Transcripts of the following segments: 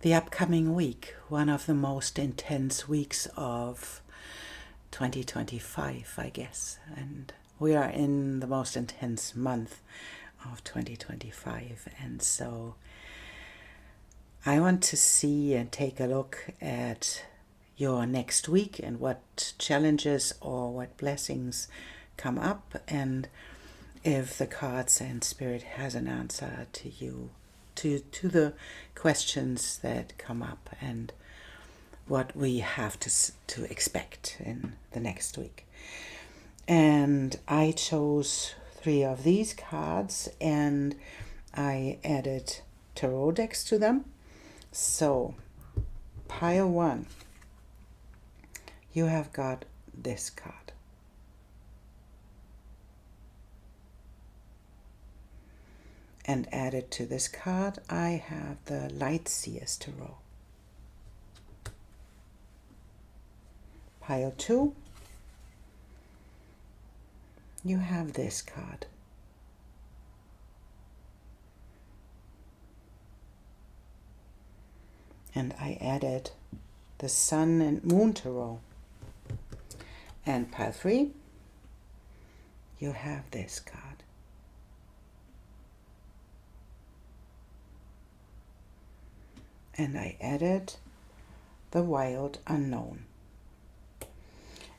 the upcoming week, one of the most intense weeks of 2025, I guess. And we are in the most intense month of 2025. And so I want to see and take a look at your next week and what challenges or what blessings come up, and if the cards and spirit has an answer to you, to the questions that come up, and what we have to expect in the next week. And I chose 3 of these cards and I added tarot decks to them. So pile 1, you have got this card. And added to this card, I have the Light Seers Tarot. Pile 2, you have this card. And I added the Sun and Moon Tarot. And pile 3, you have this card. And I added the Wild Unknown.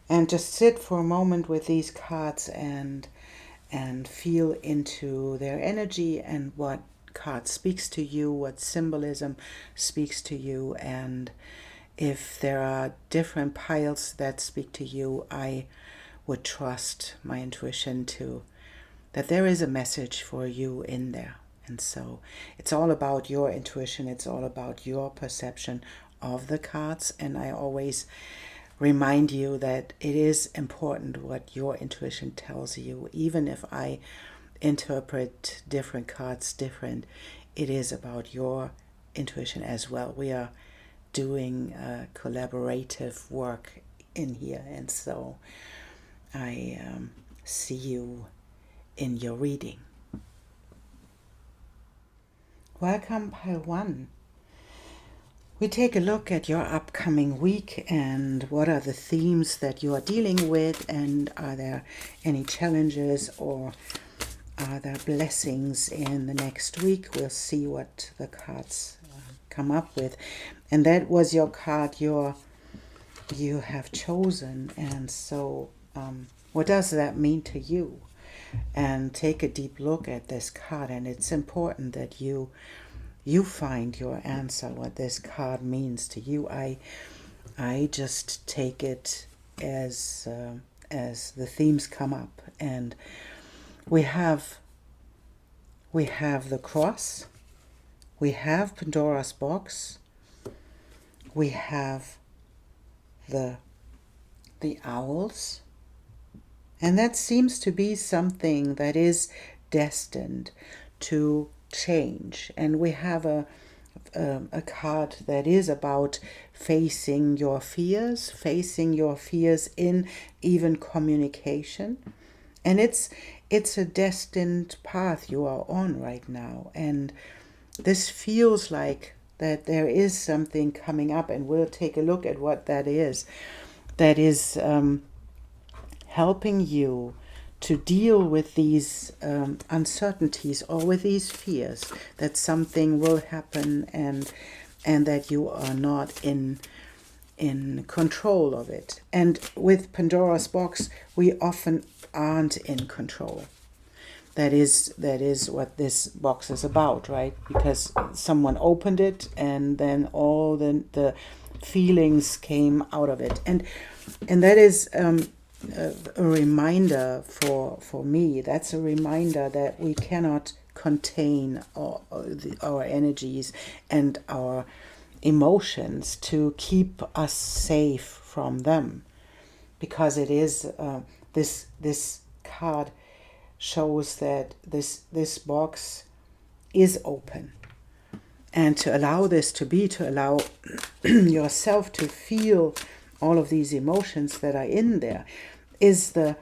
And just sit for a moment with these cards and feel into their energy and what card speaks to you, what symbolism speaks to you. And if there are different piles that speak to you, I would trust my intuition that there is a message for you in there. And so it's all about your intuition. It's all about your perception of the cards. And I always remind you that it is important what your intuition tells you. Even if I interpret different cards different, it is about your intuition as well. We are doing collaborative work in here. And so I see you in your reading. Welcome, pile 1. We take a look at your upcoming week and what are the themes that you are dealing with, and are there any challenges or are there blessings in the next week? We'll see what the cards come up with. And that was your card you have chosen. And so what does that mean to you? And take a deep look at this card, and it's important that you find your answer, what this card means to you. I just take it as the themes come up, and we have the cross, we have Pandora's box, we have the owls. And that seems to be something that is destined to change. And we have a card that is about facing your fears in even communication. And it's a destined path you are on right now. And this feels like that there is something coming up, and we'll take a look at what that is. That is helping you to deal with these uncertainties or with these fears that something will happen and that you are not in control of it. And with Pandora's box, we often aren't in control. That is what this box is about, right? Because someone opened it and then all the feelings came out of it. And that is a reminder for me. That's a reminder that we cannot contain our energies and our emotions to keep us safe from them, because it is this card shows that this box is open, and to allow this to allow yourself to feel all of these emotions that are in there is the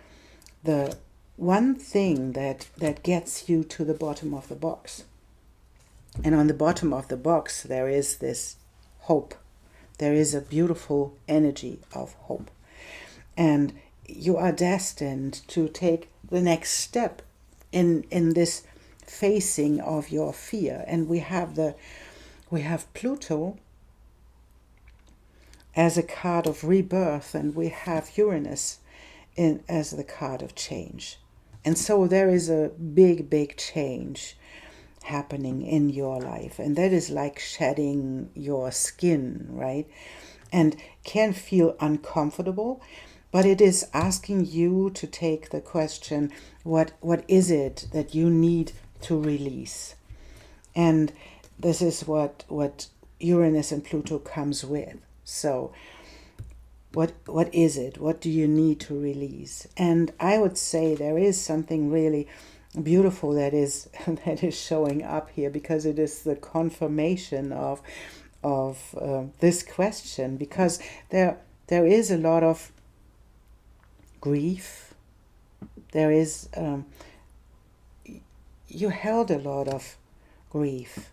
one thing that gets you to the bottom of the box. And on the bottom of the box there is this hope. There is a beautiful energy of hope. And you are destined to take the next step in this facing of your fear. And we have Pluto as a card of rebirth, and we have Uranus as the card of change. And so there is a big change happening in your life, and that is like shedding your skin, right? And can feel uncomfortable, but it is asking you to take the question, what is it that you need to release? And this is what Uranus and Pluto comes with. So what is it? What do you need to release? And I would say there is something really beautiful that is showing up here, because it is the confirmation of this question, because there is a lot of grief. There is you held a lot of grief,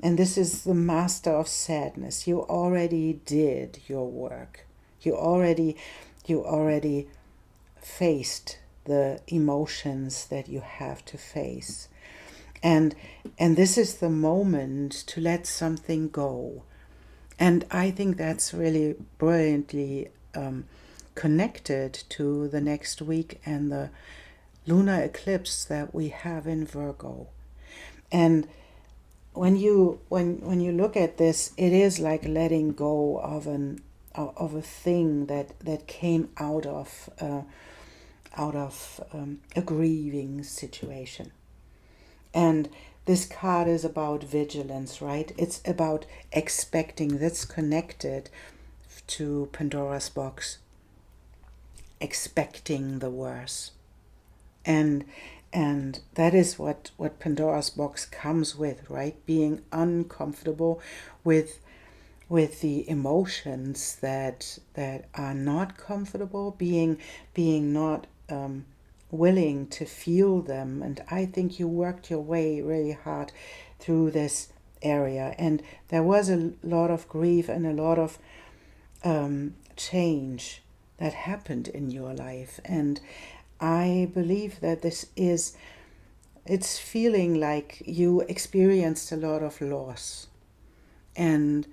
and this is the master of sadness. You already did your work. You already faced the emotions that you have to face. And this is the moment to let something go. And I think that's really brilliantly connected to the next week and the lunar eclipse that we have in Virgo. And when you look at this, it is like letting go of a thing that came out of a grieving situation. And this card is about vigilance, right? It's about expecting. That's connected to Pandora's box. Expecting the worst. And that is what Pandora's box comes with, right? Being uncomfortable with the emotions that are not comfortable, being not willing to feel them. And I think you worked your way really hard through this area, and there was a lot of grief and a lot of change that happened in your life. And I believe that it's feeling like you experienced a lot of loss, and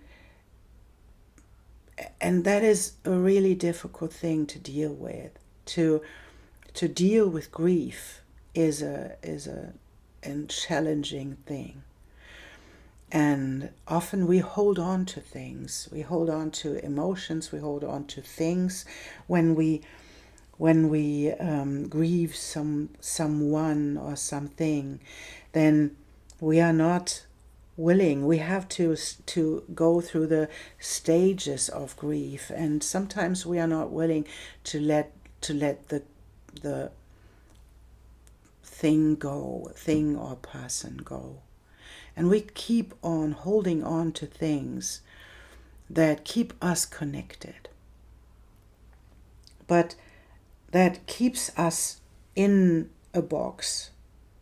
that is a really difficult thing to deal with. To deal with grief is a challenging thing. And often we hold on to things. We hold on to emotions. We hold on to things when we grieve someone or something. Then we are not willing. We have to go through the stages of grief, and sometimes we are not willing to let the thing or person go. And we keep on holding on to things that keep us connected, but that keeps us in a box,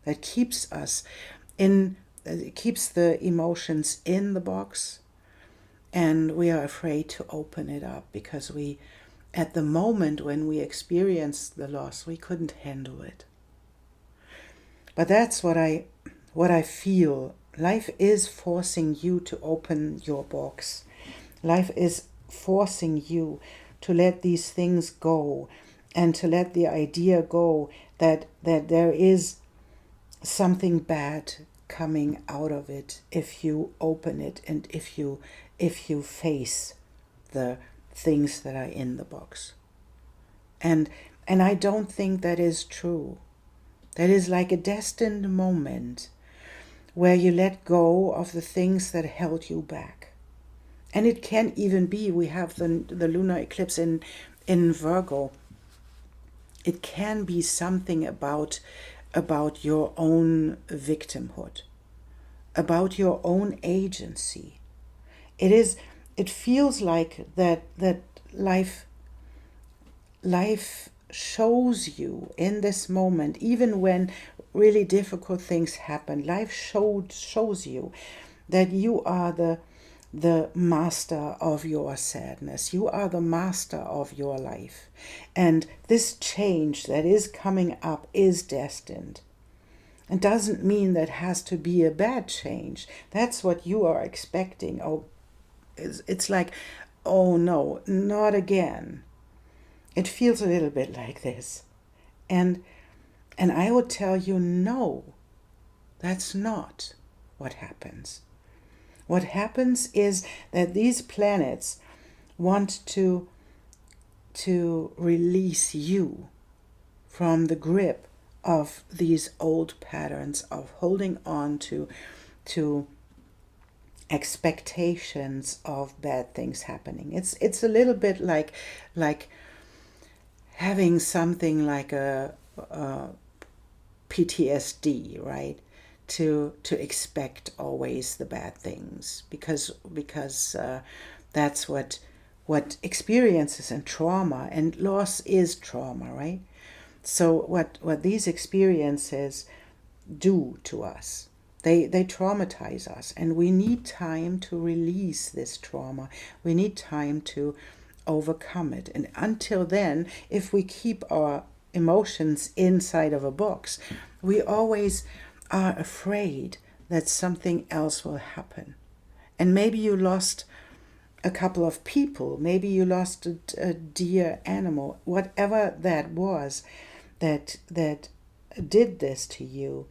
that keeps the emotions in the box, and we are afraid to open it up because at the moment when we experienced the loss, we couldn't handle it. But that's what I feel. Life is forcing you to open your box. Life is forcing you to let these things go, and to let the idea go that there is something bad coming out of it if you open it, and if you face the things that are in the box. And I don't think that is true. That is like a destined moment where you let go of the things that held you back. And it can even be, we have the lunar eclipse in Virgo. It can be something about your own victimhood, about your own agency. It feels like that life shows you in this moment, even when really difficult things happen, life shows you that you are the master of your sadness. You are the master of your life. And this change that is coming up is destined. It doesn't mean that has to be a bad change. That's what you are expecting. Oh, it's like, oh no, not again. It feels a little bit like this. And I would tell you, no, that's not what happens. What happens is that these planets want to release you from the grip of these old patterns of holding on to expectations of bad things happening. It's a little bit like having something like a PTSD, right? To expect always the bad things, because that's what experiences and trauma and loss is trauma, right? So what these experiences do to us, they traumatize us, and we need time to release this trauma. We need time to overcome it. And until then, if we keep our emotions inside of a box, we always are afraid that something else will happen. And maybe you lost a couple of people, maybe you lost a dear animal, whatever that was that did this to you.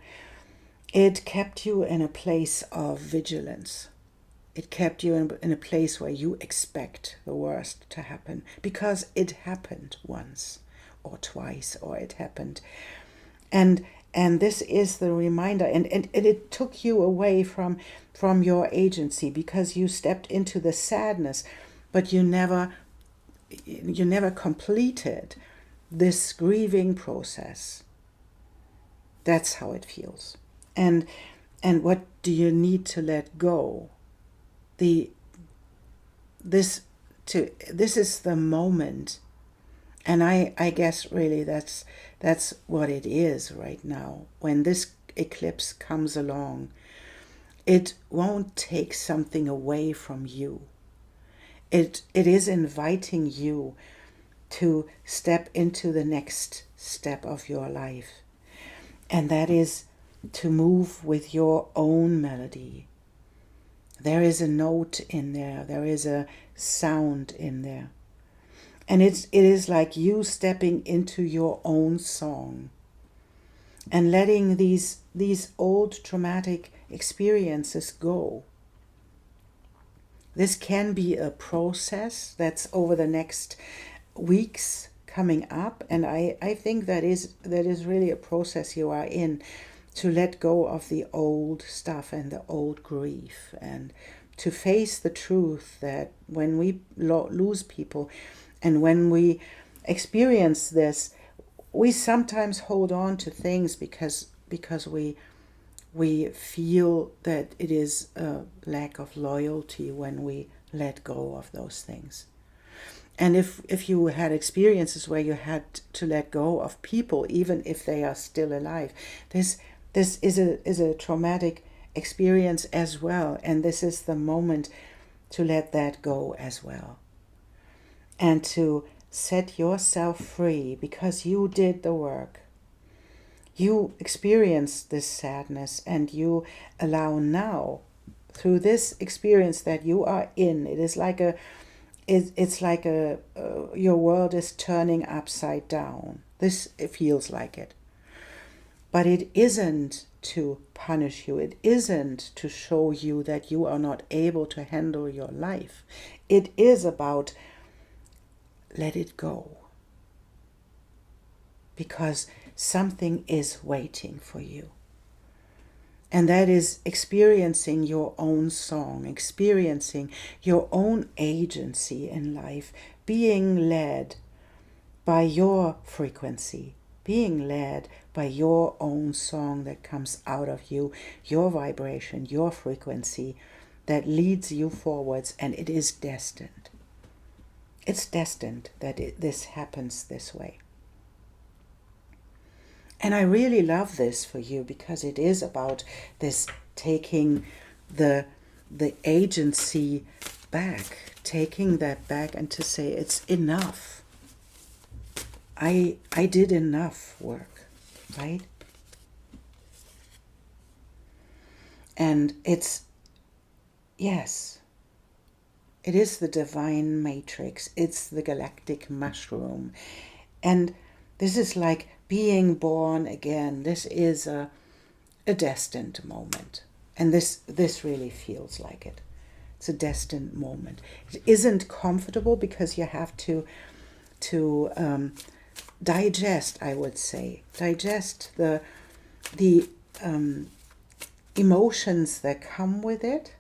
It kept you in a place of vigilance. It kept you in a place where you expect the worst to happen, because it happened once or twice, or it happened. And this is the reminder, and it took you away from your agency, because you stepped into the sadness, but you never completed this grieving process. That's how it feels. And what do you need to let go? This is the moment. And I guess really that's what it is right now. When this eclipse comes along, it won't take something away from you. It is inviting you to step into the next step of your life. And that is to move with your own melody. There is a note in there. There is a sound in there. And it is like you stepping into your own song and letting these old traumatic experiences go. This can be a process that's over the next weeks coming up, and I think that is really a process you are in, to let go of the old stuff and the old grief, and to face the truth that when we lose people and when we experience this, we sometimes hold on to things because we feel that it is a lack of loyalty when we let go of those things. And if you had experiences where you had to let go of people, even if they are still alive, this is a traumatic experience as well. And this is the moment to let that go as well. And to set yourself free, because you did the work. You experienced this sadness, and you allow now, through this experience that you are in, it's like your world is turning upside down. It feels like it. But it isn't to punish you. It isn't to show you that you are not able to handle your life. It is about let it go. Because something is waiting for you. And that is experiencing your own song, experiencing your own agency in life, being led by your frequency, being led by your own song that comes out of you, your vibration, your frequency that leads you forwards, and it is destined. It's destined that this happens this way. And I really love this for you, because it is about this taking the the agency back, taking that back, and to say it's enough. I did enough work, right? And it's, yes, it is the divine matrix. It's the galactic mushroom. And this is like being born again. This is a destined moment. And this really feels like it. It's a destined moment. It isn't comfortable because you have to digest, I would say. Digest the emotions that come with it.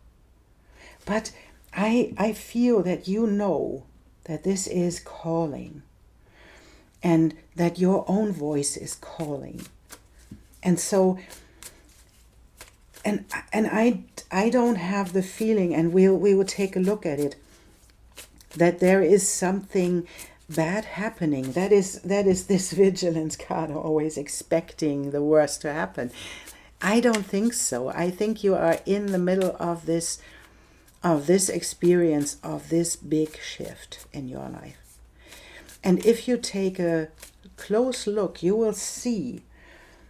But I feel that you know that this is calling, and that your own voice is calling. And so, and I don't have the feeling, and we will take a look at it, that there is something bad happening. That is this vigilance card, always expecting the worst to happen. I don't think so. I think you are in the middle of this experience, of this big shift in your life. And if you take a close look, you will see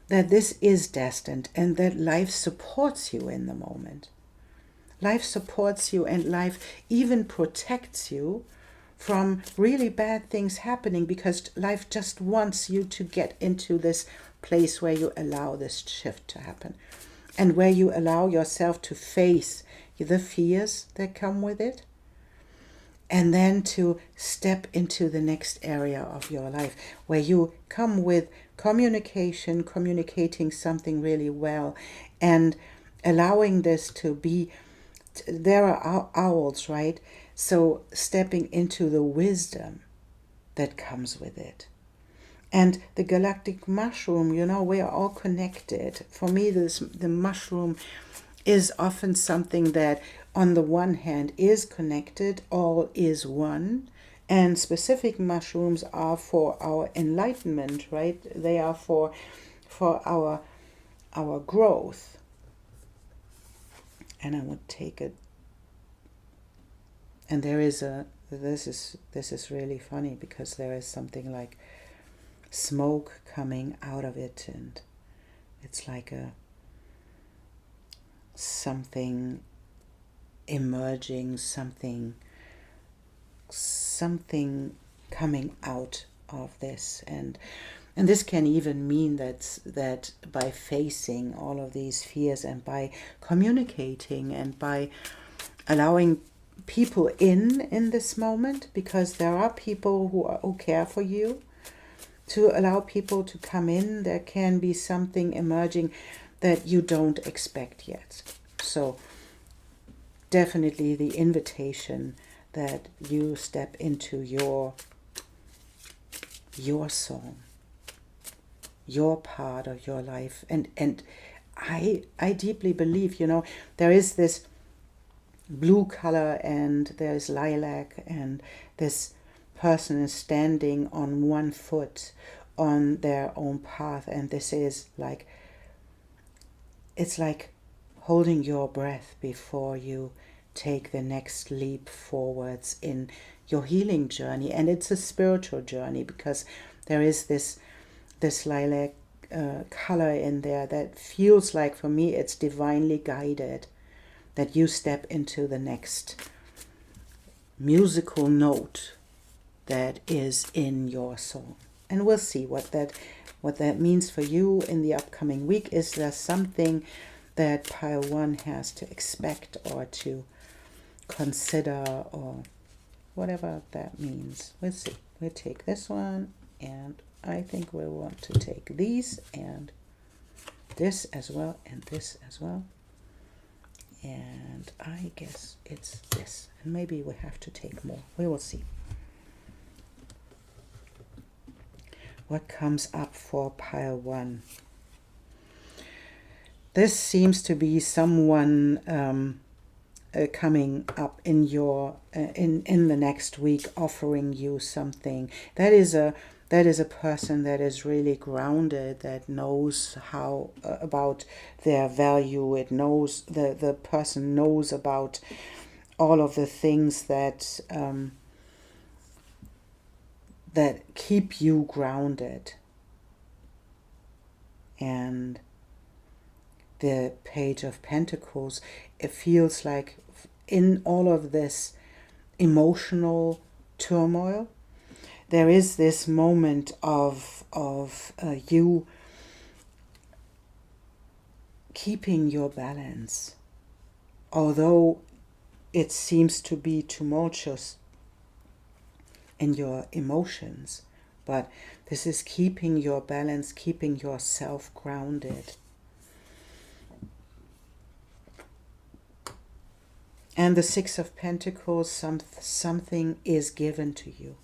that this is destined, and that life supports you in the moment. Life supports you, and life even protects you from really bad things happening, because life just wants you to get into this place where you allow this shift to happen, and where you allow yourself to face the fears that come with it, and then to step into the next area of your life where you come with communicating something really well, and allowing this to be, there are owls, right? So stepping into the wisdom that comes with it. And the galactic mushroom, we are all connected. For me, the mushroom is often something that, on the one hand, is connected, all is one. And specific mushrooms are for our enlightenment, right? They are for our growth. And I would take it. And there is this is really funny, because there is something like smoke coming out of it, and it's like something emerging, something coming out of this, and this can even mean that by facing all of these fears, and by communicating, and by allowing people in this moment, because there are people who care for you, to allow people to come in. There can be something emerging that you don't expect yet. So definitely the invitation that you step into your song, your part of your life. And I deeply believe, there is this blue color, and there's lilac, and this person is standing on one foot on their own path, and this is like, it's like holding your breath before you take the next leap forwards in your healing journey. And it's a spiritual journey, because there is this lilac color in there that feels like, for me, it's divinely guided, that you step into the next musical note that is in your song. And we'll see what that means for you in the upcoming week. Is there something that pile 1 has to expect, or to consider, or whatever that means? We'll see. We'll take this one, and I think we'll want to take these, and this as well, and this as well. And I guess it's this. And maybe we have to take more. We will see. What comes up for pile 1? This seems to be someone coming up in your in the next week, offering you something. That is that is a person that is really grounded, that knows how about their value. It knows, the person knows about all of the things that that keep you grounded. And the Page of Pentacles, it feels like in all of this emotional turmoil, there is this moment of you keeping your balance, although it seems to be tumultuous in your emotions. But this is keeping your balance, keeping yourself grounded. And the Six of Pentacles, something is given to you,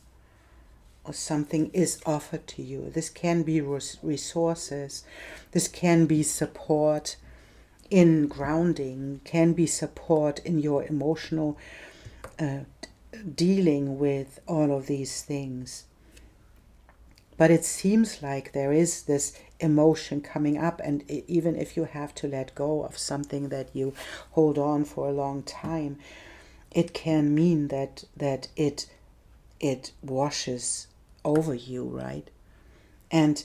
or something is offered to you. This can be resources, this can be support in grounding, can be support in your emotional dealing with all of these things. But it seems like there is this emotion coming up, and even if you have to let go of something that you hold on for a long time, it can mean that it washes over you, right? And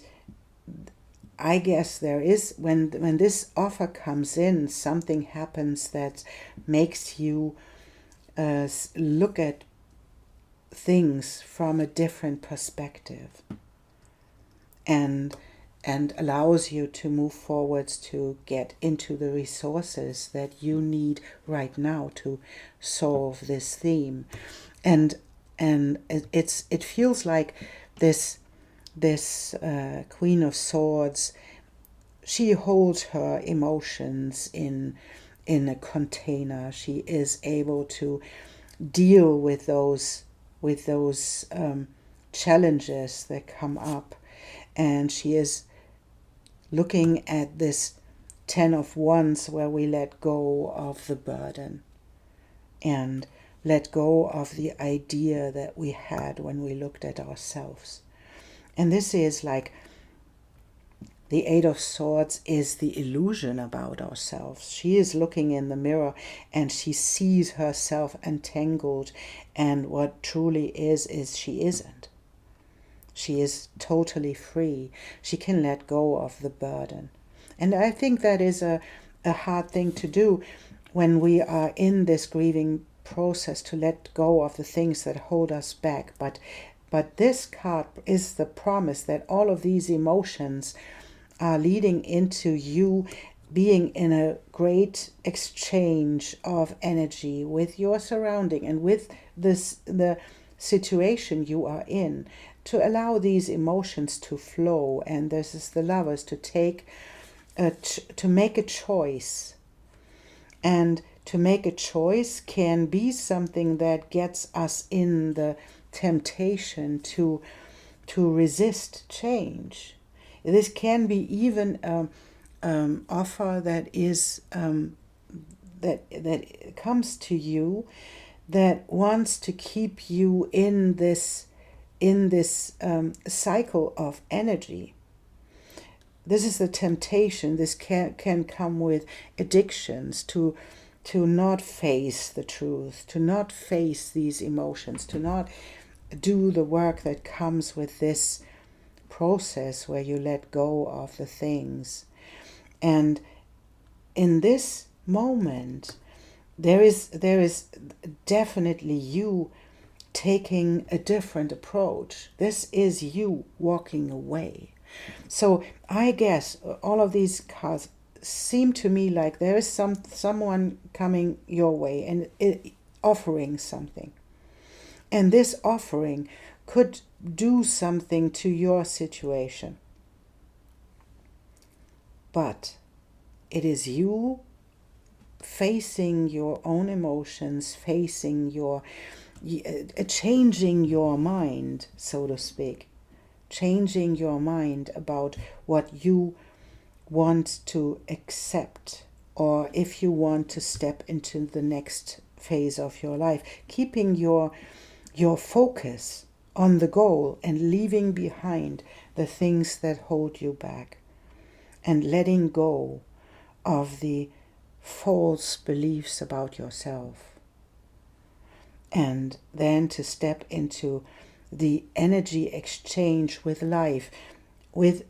I guess there is, when this offer comes in, something happens that makes you look at things from a different perspective, and allows you to move forwards, to get into the resources that you need right now to solve this theme. And it feels like this Queen of Swords, she holds her emotions in a container. She is able to deal with those challenges that come up, and she is looking at this Ten of Wands, where we let go of the burden and let go of the idea that we had when we looked at ourselves. And this is like the Eight of Swords is the illusion about ourselves. She is looking in the mirror and she sees herself entangled, and what truly is she isn't. She is totally free. She can let go of the burden. And I think that is a hard thing to do when we are in this grieving process, to let go of the things that hold us back. But this card is the promise that all of these emotions are leading into you being in a great exchange of energy with your surrounding and with the situation you are in, to allow these emotions to flow. And this is the Lovers, to take to make a choice. And to make a choice can be something that gets us in the temptation to resist change. This can be even offer that is that comes to you, that wants to keep you in this cycle of energy. This is the temptation. This can come with addictions, to not face the truth, to not face these emotions, to not do the work that comes with this process where you let go of the things. And in this moment, there is definitely you taking a different approach. This is you walking away. So I guess all of these cards seem to me like there is someone coming your way and offering something. And this offering could do something to your situation. But it is you facing your own emotions, facing changing your mind, so to speak. Changing your mind about what you want to accept, or if you want to step into the next phase of your life. Keeping your focus on the goal and leaving behind the things that hold you back, and letting go of the false beliefs about yourself. And then to step into the energy exchange with life, with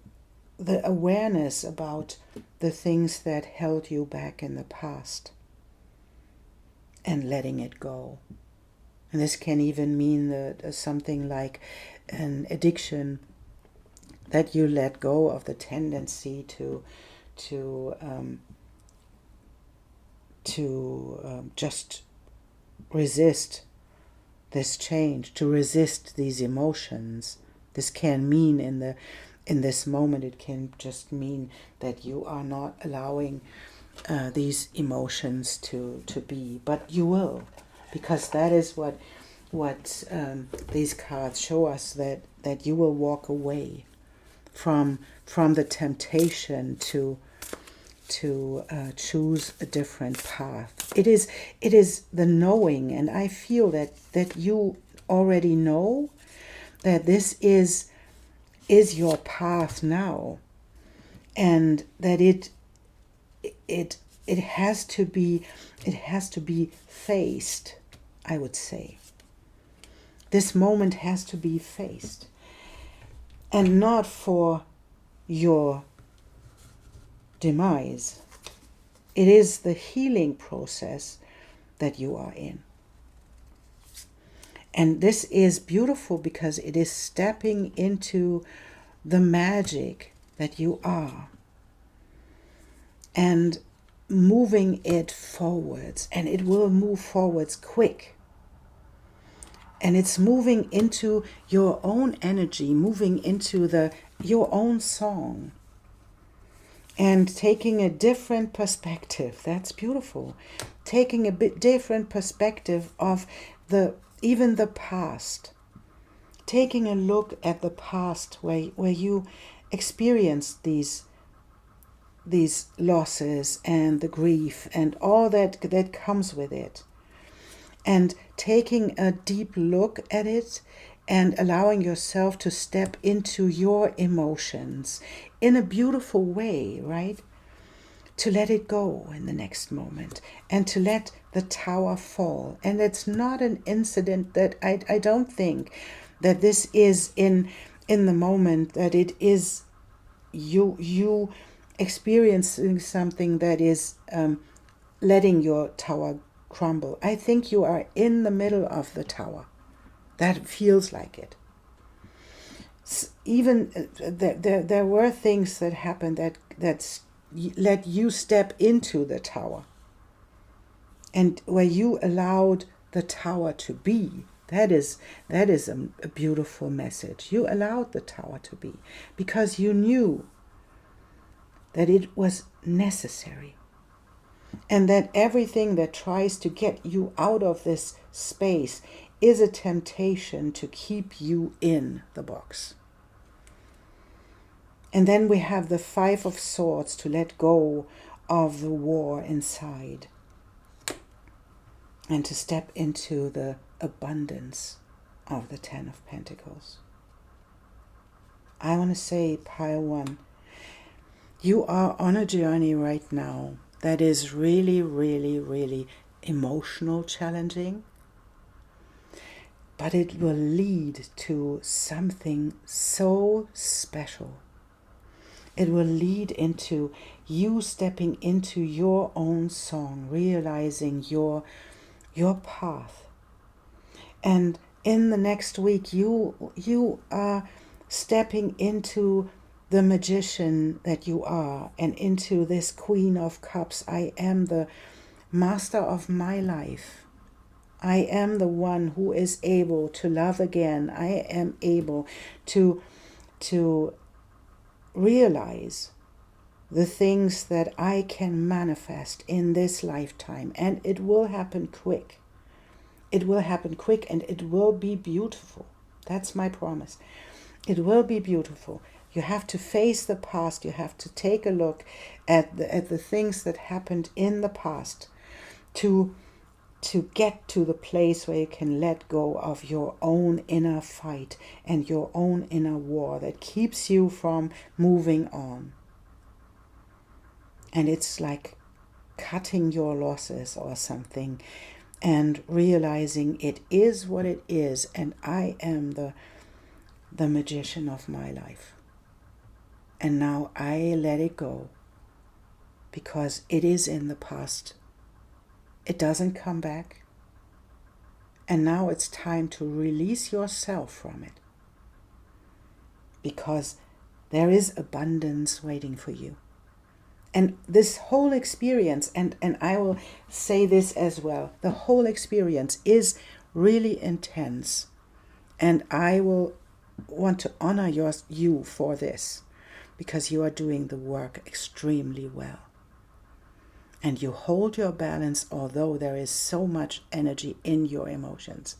the awareness about the things that held you back in the past, and letting it go. And this can even mean something like an addiction, that you let go of the tendency to just resist this change, to resist these emotions. This can mean in this moment, it can just mean that you are not allowing these emotions to be, but you will, because that is what these cards show us, that you will walk away from the temptation to choose a different path. It is the knowing, and I feel that you already know that this is your path now, and that it has to be faced. I would say this moment has to be faced, and not for your demise. It is the healing process that you are in. And this is beautiful because it is stepping into the magic that you are and moving it forwards. And it will move forwards quick. And it's moving into your own energy, moving into your own song, and taking a different perspective. That's beautiful. Taking a bit different perspective of even the past. Taking a look at the past where you experienced these losses and the grief and all that comes with it. And taking a deep look at it and allowing yourself to step into your emotions in a beautiful way, right? To let it go in the next moment and to let the tower fall. And it's not an incident that I don't think that this is in the moment, that it is you experiencing something that is letting your tower crumble. I think you are in the middle of the tower. That feels like it. Even there were things that happened that let you step into the tower, and where you allowed the tower to be. That is a beautiful message. You allowed the tower to be because you knew that it was necessary, and that everything that tries to get you out of this space is a temptation to keep you in the box. And then we have the 5 of Swords, to let go of the war inside and to step into the abundance of the 10 of Pentacles. I want to say, Pile 1, you are on a journey right now that is really, really, really emotional, challenging, but it will lead to something so special. It will lead into you stepping into your own song, realizing your path. And in the next week, you are stepping into the magician that you are, and into this Queen of Cups. I am the master of my life. I am the one who is able to love again. I am able to realize the things that I can manifest in this lifetime, and it will happen quick. It will happen quick, and it will be beautiful. That's my promise. It will be beautiful. You have to face the past. You have to take a look at the things that happened in the past to to get to the place where you can let go of your own inner fight and your own inner war that keeps you from moving on. And it's like cutting your losses or something and realizing it is what it is, and I am the magician of my life. And now I let it go because it is in the past. It doesn't come back. And now it's time to release yourself from it, because there is abundance waiting for you. And this whole experience, and I will say this as well, the whole experience is really intense. And I will want to honor you for this, because you are doing the work extremely well. And you hold your balance, although there is so much energy in your emotions.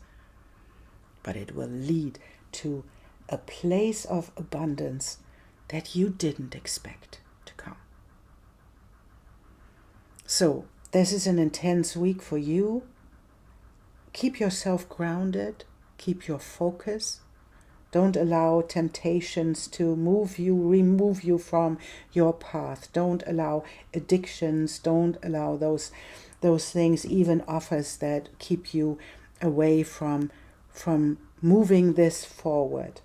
But it will lead to a place of abundance that you didn't expect to come. So, this is an intense week for you. Keep yourself grounded. Keep your focus. Don't allow temptations to remove you from your path. Don't allow addictions. Don't allow those things, even offers that keep you away from moving this forward.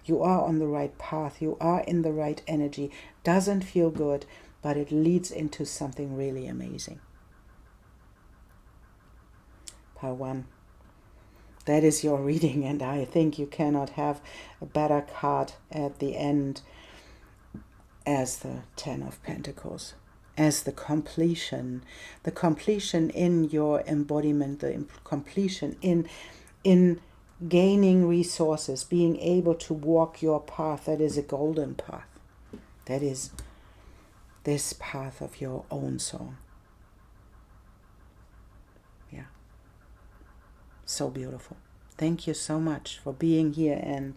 You are on the right path. You are in the right energy. Doesn't feel good, but it leads into something really amazing. Pile 1. That is your reading, and I think you cannot have a better card at the end as the 10 of Pentacles, as the completion in your embodiment, the completion in gaining resources, being able to walk your path that is a golden path. That is this path of your own song. Yeah. So beautiful. Thank you so much for being here and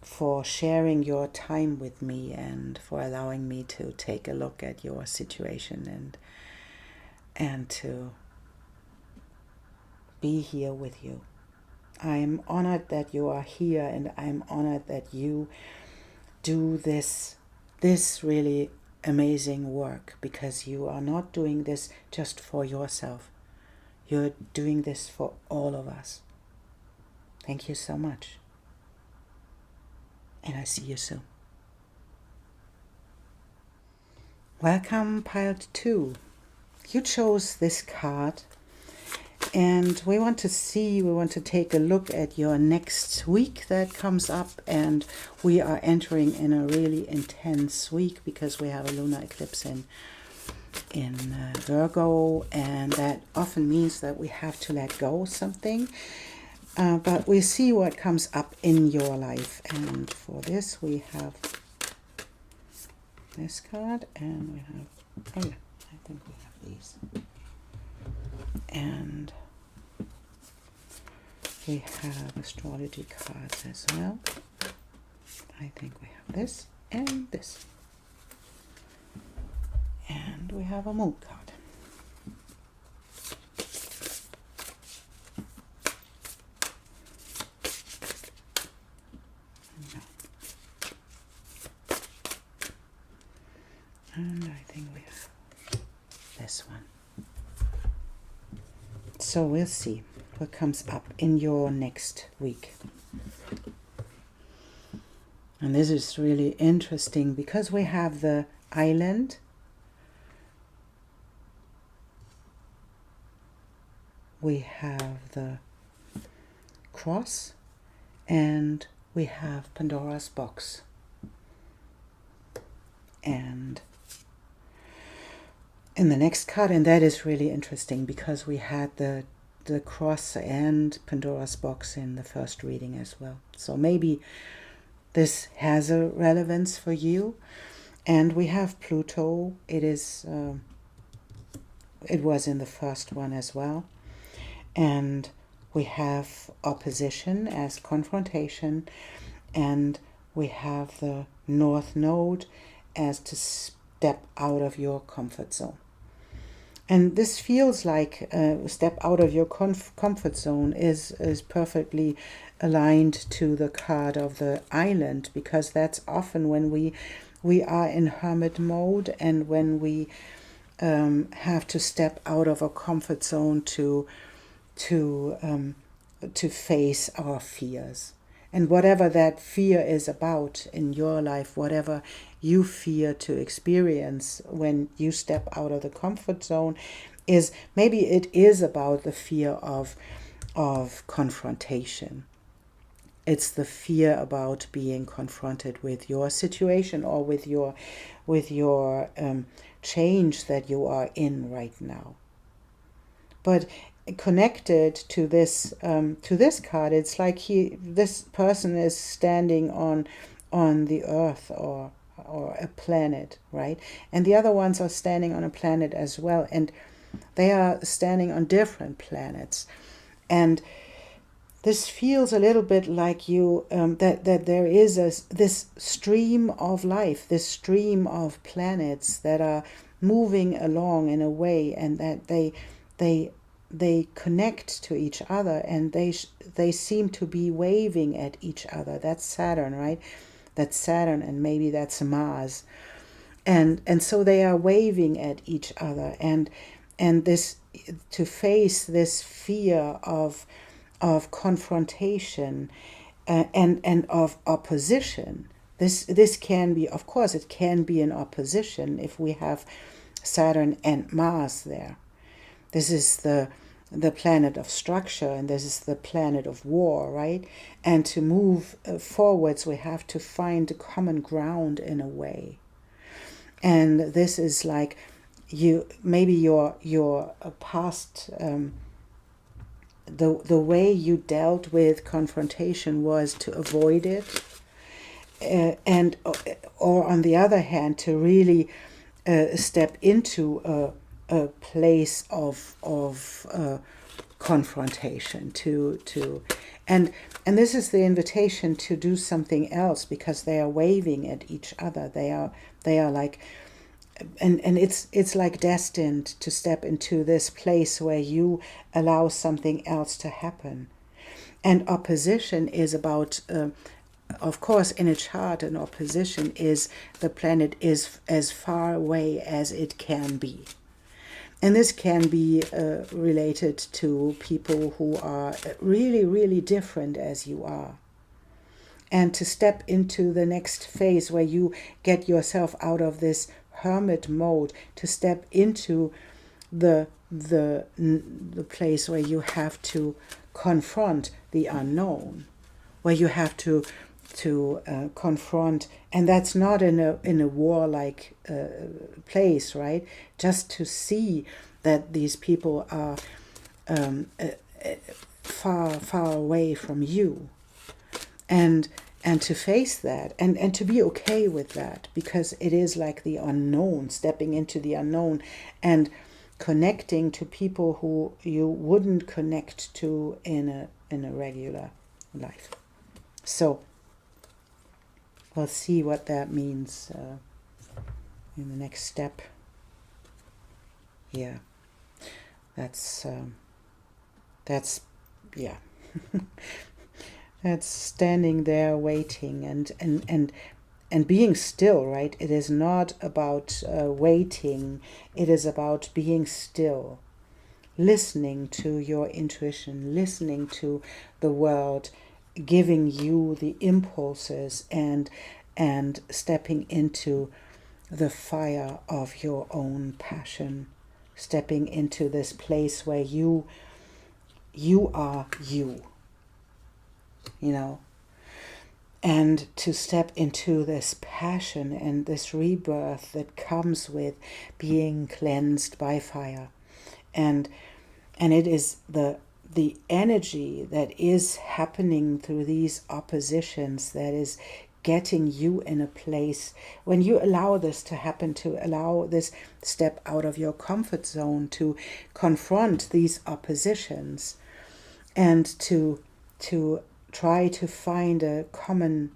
for sharing your time with me and for allowing me to take a look at your situation and to be here with you. I'm honored that you are here, and I'm honored that you do this really amazing work, because you are not doing this just for yourself. You're doing this for all of us. Thank you so much. And I see you soon. Welcome, pile 2. You chose this card, and we want to take a look at your next week that comes up, and we are entering in a really intense week because we have a lunar eclipse in Virgo, and that often means that we have to let go of something. But we see what comes up in your life, and for this we have this card, and we have, oh yeah, I think we have these, and we have astrology cards as well. I think we have this and this, and we have a moon card. And I think we have this one. So we'll see what comes up in your next week. And this is really interesting because we have the island, we have the cross, and we have Pandora's box. And in the next card, and that is really interesting because we had the cross and Pandora's box in the first reading as well. So maybe this has a relevance for you. And we have Pluto. It was in the first one as well. And we have opposition as confrontation, and we have the North Node as to step out of your comfort zone. And this feels like a step out of your comfort zone is perfectly aligned to the card of the island, because that's often when we are in hermit mode, and when we have to step out of a comfort zone to face our fears. And whatever that fear is about in your life, whatever you fear to experience when you step out of the comfort zone, is maybe it is about the fear of confrontation. It's the fear about being confronted with your situation, or with your change that you are in right now. But connected to this card, it's like this person is standing on the earth, or a planet, right? And the other ones are standing on a planet as well, and they are standing on different planets. And this feels a little bit like you that there is this stream of life, this stream of planets that are moving along in a way, and that they connect to each other, and they seem to be waving at each other. That's Saturn, right? That's Saturn, and maybe that's Mars, and so they are waving at each other, and this, to face this fear of confrontation and of opposition. This can be, of course, it can be an opposition if we have Saturn and Mars there. This is the planet of structure, and this is the planet of war, right? And to move forwards, we have to find a common ground in a way. And this is like maybe your past, the way you dealt with confrontation was to avoid it, and or on the other hand, to really step into a place of confrontation, and this is the invitation to do something else, because they are waving at each other. They are like, and it's like destined to step into this place where you allow something else to happen. And opposition is about, of course, in a chart, an opposition is the planet is as far away as it can be. And this can be related to people who are really, really different as you are. And to step into the next phase where you get yourself out of this hermit mode, to step into the place where you have to confront the unknown, where you have to confront, and that's not in a warlike place, right? Just to see that these people are far away from you, and to face that, and to be okay with that, because it is like the unknown, stepping into the unknown, and connecting to people who you wouldn't connect to in a regular life. So we'll see what that means in the next step. Yeah, that's yeah. That's standing there waiting and being still, right? It is not about waiting. It is about being still, listening to your intuition, listening to the world, giving you the impulses, and stepping into the fire of your own passion, stepping into this place where you are you. You know, and to step into this passion and this rebirth that comes with being cleansed by fire, and it is the energy that is happening through these oppositions that is getting you in a place, when you allow this to happen, to allow this step out of your comfort zone, to confront these oppositions, and to try to find a common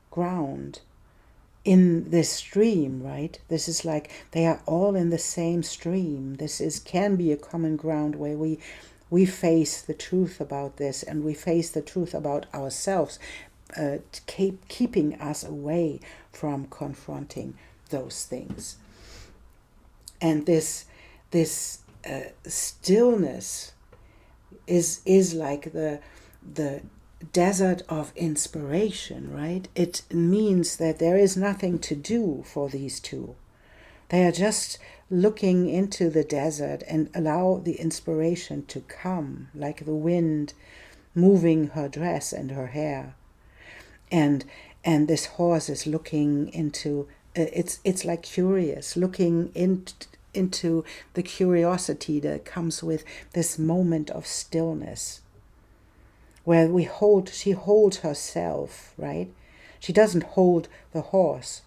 ground, in this stream, right? This is like they are all in the same stream. Can be a common ground where we face the truth about this, and we face the truth about ourselves, keeping us away from confronting those things. And this stillness is like the desert of inspiration, right? It means that there is nothing to do for these two. They are just looking into the desert and allow the inspiration to come, like the wind moving her dress and her hair. And this horse is looking into, it's like curious, looking into the curiosity that comes with this moment of stillness, where she holds herself, right? She doesn't hold the horse.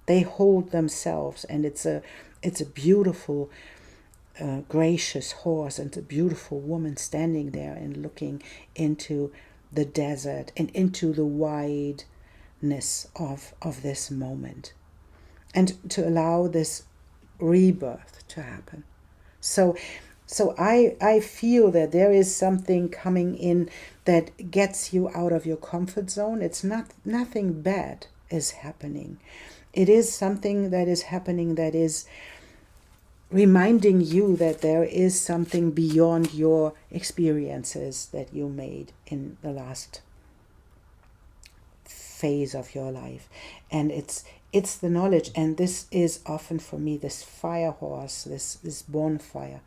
They hold themselves, and it's a beautiful, gracious horse, and a beautiful woman standing there and looking into the desert and into the wideness of this moment, and to allow this rebirth to happen. So I feel that there is something coming in that gets you out of your comfort zone. It's nothing bad is happening. It is something that is happening that is reminding you that there is something beyond your experiences that you made in the last phase of your life. And it's the knowledge, and this is often for me this fire horse, this bonfire.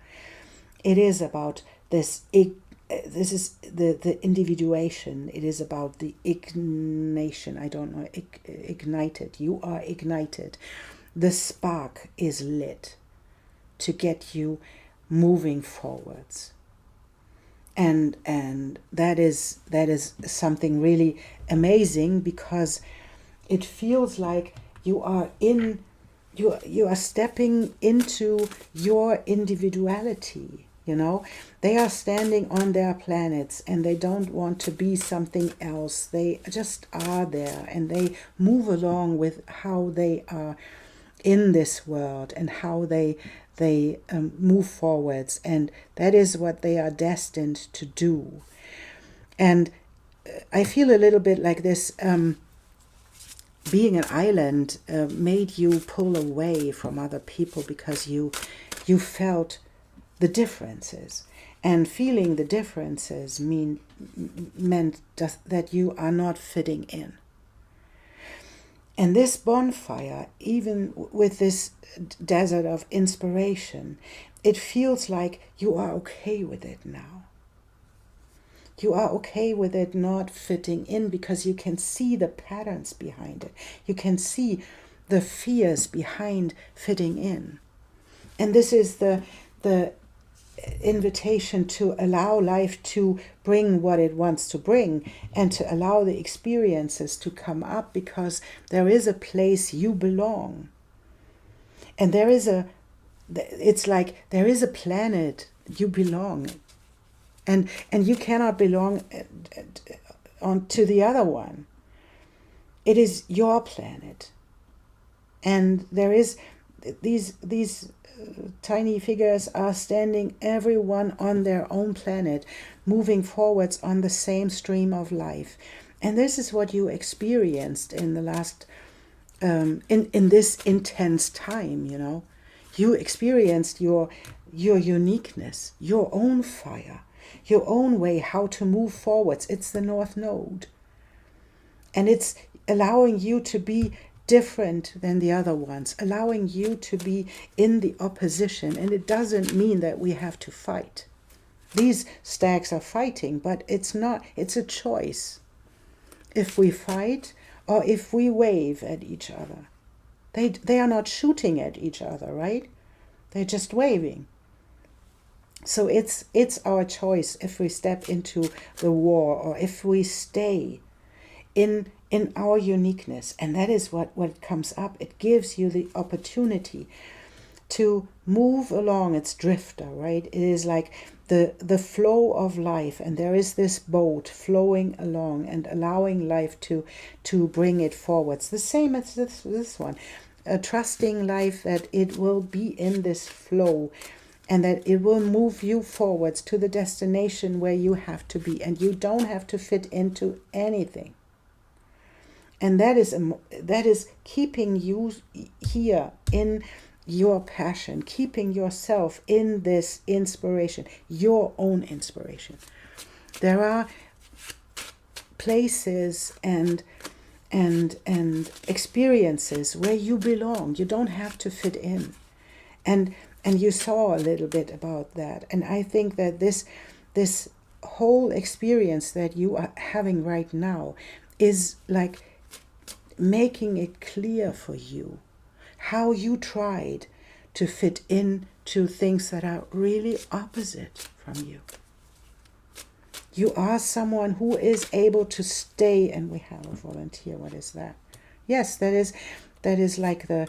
It is about this is the individuation. It is about the ignition. I don't know, ignited. You are ignited. The spark is lit to get you moving forwards. And that is something really amazing, because it feels like you are stepping into your individuality. They are standing on their planets, and they don't want to be something else. They just are there, and they move along with how they are in this world and how they move forwards, and that is what they are destined to do. And I feel a little bit like this. Being an island made you pull away from other people, because you felt the differences, and feeling the differences meant that you are not fitting in. And this bonfire, even with this desert of inspiration, it feels like you are okay with it now. You are okay with it not fitting in, because you can see the patterns behind it. You can see the fears behind fitting in. And this is the invitation to allow life to bring what it wants to bring, and to allow the experiences to come up, because there is a place you belong. And it's like there is a planet you belong, and you cannot belong on to the other one. It is your planet, and there is these tiny figures are standing, everyone on their own planet, moving forwards on the same stream of life. And this is what you experienced in the last in this intense time. You experienced your uniqueness, your own fire, your own way how to move forwards. It's the North Node, and it's allowing you to be different than the other ones, allowing you to be in the opposition. And it doesn't mean that we have to fight. These stags are fighting, but it's a choice. If we fight or if we wave at each other. They are not shooting at each other, right? They're just waving. So it's our choice if we step into the war, or if we stay in our uniqueness. And that is what comes up. It gives you the opportunity to move along its drifter, right? It is like the flow of life, and there is this boat flowing along and allowing life to bring it forwards. The same as this one, trusting life that it will be in this flow and that it will move you forwards to the destination where you have to be, and you don't have to fit into anything. And that is keeping you here in your passion, keeping yourself in this inspiration, your own inspiration. There are places and experiences where you belong. You don't have to fit in. And you saw a little bit about that. And I think that this whole experience that you are having right now is like making it clear for you how you tried to fit into things that are really opposite from you. You are someone who is able to stay, and we have a volunteer. What is that? Yes, that is like the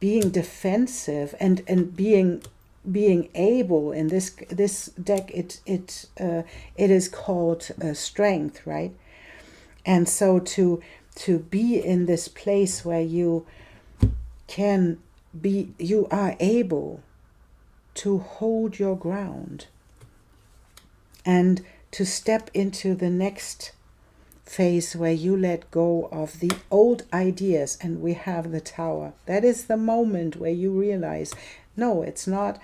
being defensive and being able. In this deck, it is called strength, right? And so to be in this place where you are able to hold your ground and to step into the next phase where you let go of the old ideas. And we have the Tower. That is the moment where you realize, no, it's not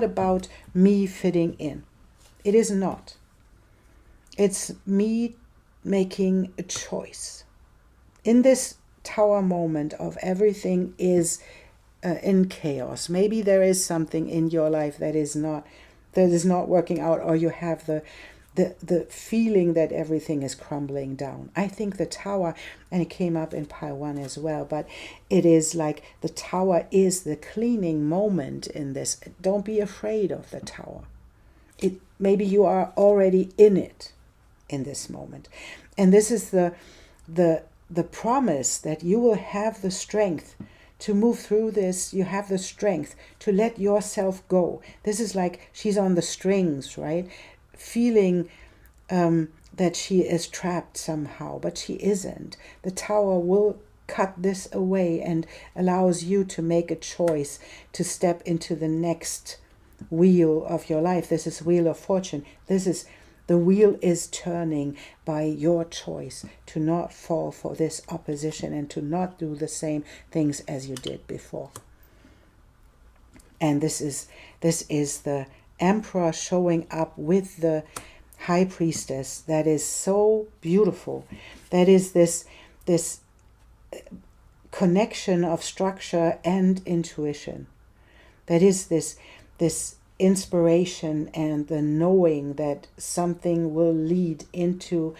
about me fitting in. It is not. It's me making a choice. In this Tower moment of everything is in chaos. Maybe there is something in your life that is not working out, or you have the feeling that everything is crumbling down. I think the Tower, and it came up in pile 1 as well, but it is like the Tower is the cleaning moment in this. Don't be afraid of the Tower. Maybe you are already in it in this moment. And this is the promise that you will have the strength to move through this. You have the strength to let yourself go. This is like she's on the strings, right? Feeling that she is trapped somehow, but she isn't. The Tower will cut this away and allows you to make a choice to step into the next wheel of your life. This is Wheel of Fortune. The wheel is turning by your choice to not fall for this opposition and to not do the same things as you did before. And this is the Emperor showing up with the High Priestess. That is so beautiful. That is this connection of structure and intuition. That is this inspiration and the knowing that something will lead into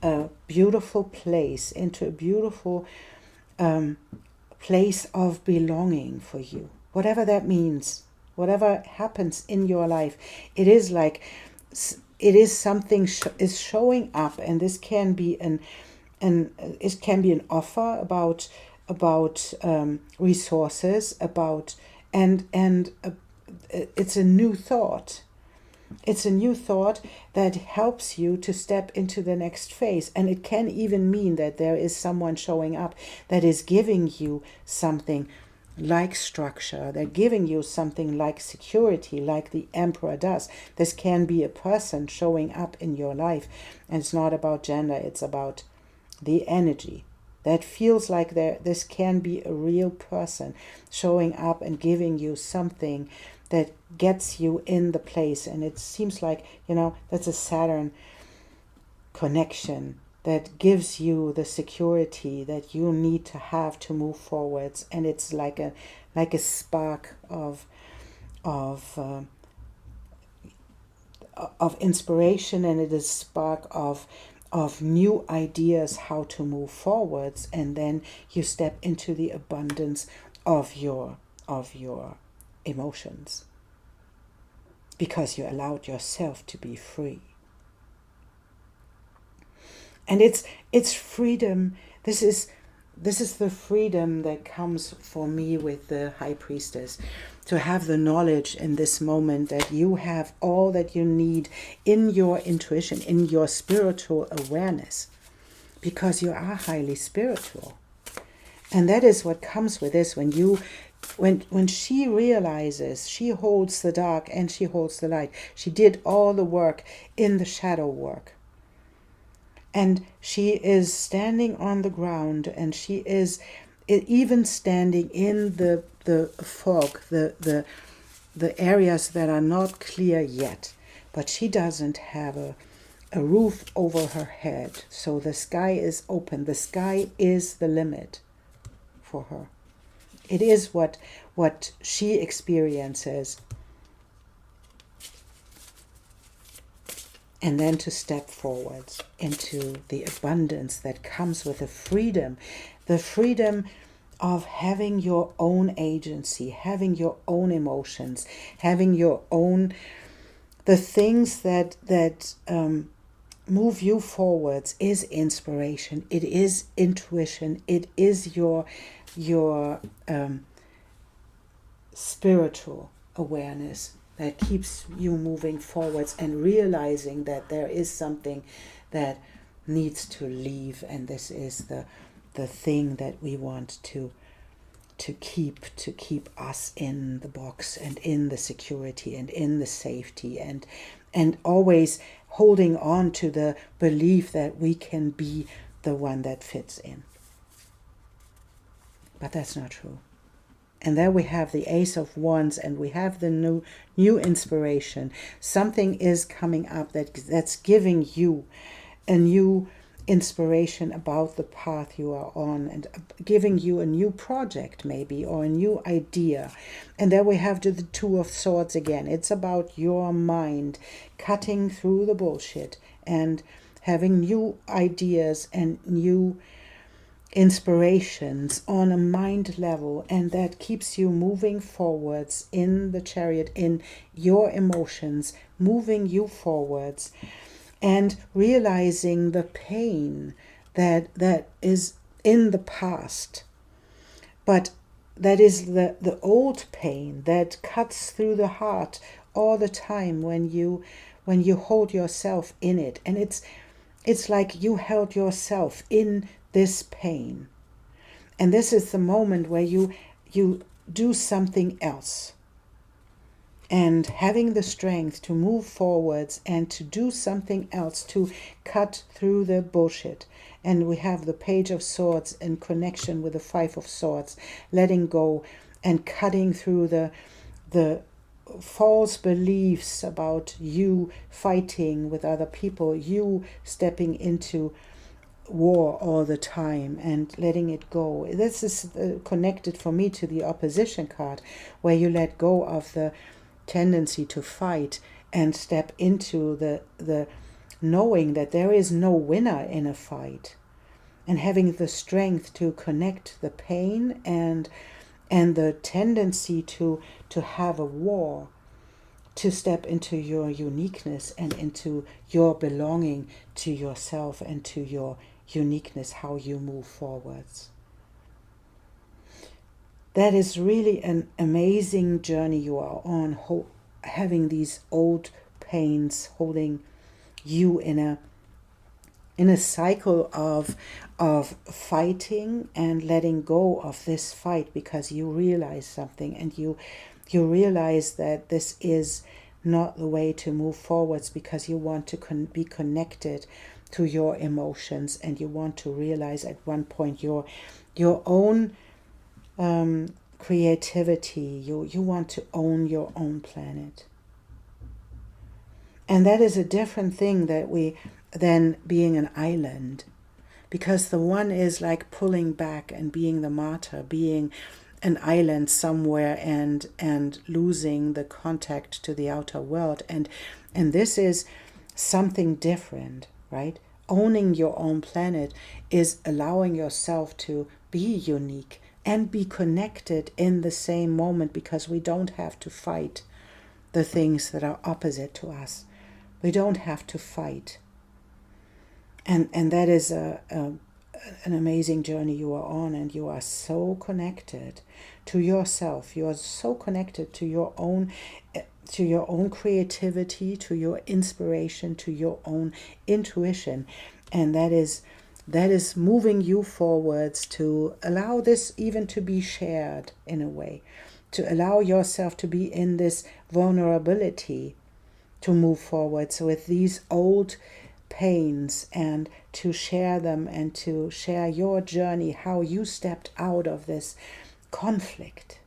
a beautiful place, into a beautiful place of belonging for you. Whatever that means, whatever happens in your life, it is like it is something is showing up, and this can be an offer about resources, it's a new thought. It's a new thought that helps you to step into the next phase. And it can even mean that there is someone showing up that is giving you something like structure. They're giving you something like security, like the Emperor does. This can be a person showing up in your life. And it's not about gender. It's about the energy. That feels like this can be a real person showing up and giving you something that gets you in the place. And it seems like, that's a Saturn connection that gives you the security that you need to have to move forwards. And it's like a spark of inspiration, and it is a spark of new ideas how to move forwards, and then you step into the abundance of your emotions because you allowed yourself to be free. And it's freedom. This is this is the freedom that comes for me with the High Priestess, to have the knowledge in this moment that you have all that you need in your intuition, in your spiritual awareness, because you are highly spiritual. And that is what comes with this. When she realizes she holds the dark and she holds the light, she did all the work in the shadow work. And she is standing on the ground, and she is even standing in the fog, the areas that are not clear yet. But she doesn't have a roof over her head. So the sky is open. The sky is the limit for her. It is what she experiences. And then to step forwards into the abundance that comes with the freedom of having your own agency, having your own emotions, having your own, the things that move you forwards is inspiration. It is intuition. It is your spiritual awareness that keeps you moving forwards and realizing that there is something that needs to leave, and this is the thing that we want to keep us in the box and in the security and in the safety, and always holding on to the belief that we can be the one that fits in. But that's not true. And there we have the Ace of Wands, and we have the new inspiration. Something is coming up that's giving you a new inspiration about the path you are on, and giving you a new project maybe, or a new idea. And there we have the Two of Swords again. It's about your mind cutting through the bullshit and having new ideas and new inspirations on a mind level, and that keeps you moving forwards in the chariot, in your emotions, moving you forwards, and realizing the pain that is in the past, but that is the old pain that cuts through the heart all the time when you hold yourself in it, and it's like you held yourself in this pain. And this is the moment where you do something else, and having the strength to move forwards and to do something else, to cut through the bullshit. And we have the Page of Swords in connection with the Five of Swords, letting go and cutting through the false beliefs about you fighting with other people, you stepping into war all the time and letting it go. This is connected for me to the Opposition card, where you let go of the tendency to fight and step into the knowing that there is no winner in a fight, and having the strength to connect the pain and the tendency to have a war, to step into your uniqueness and into your belonging to yourself and to your uniqueness, how you move forwards. That is really an amazing journey you are on, having these old pains holding you in a cycle of fighting, and letting go of this fight because you realize something, and you realize that this is not the way to move forwards, because you want to be connected to your emotions, and you want to realize at one point your own creativity. You want to own your own planet. And that is a different thing than being an island, because the one is like pulling back and being the martyr, being an island somewhere and losing the contact to the outer world, and this is something different, right? Owning your own planet is allowing yourself to be unique and be connected in the same moment, because we don't have to fight the things that are opposite to us. We don't have to fight. And that is a an amazing journey you are on, and you are so connected to yourself. You are so connected to your own creativity, to your inspiration, to your own intuition, and that is moving you forwards to allow this even to be shared in a way, to allow yourself to be in this vulnerability, to move forwards with these old pains and to share them and to share your journey, how you stepped out of this conflict,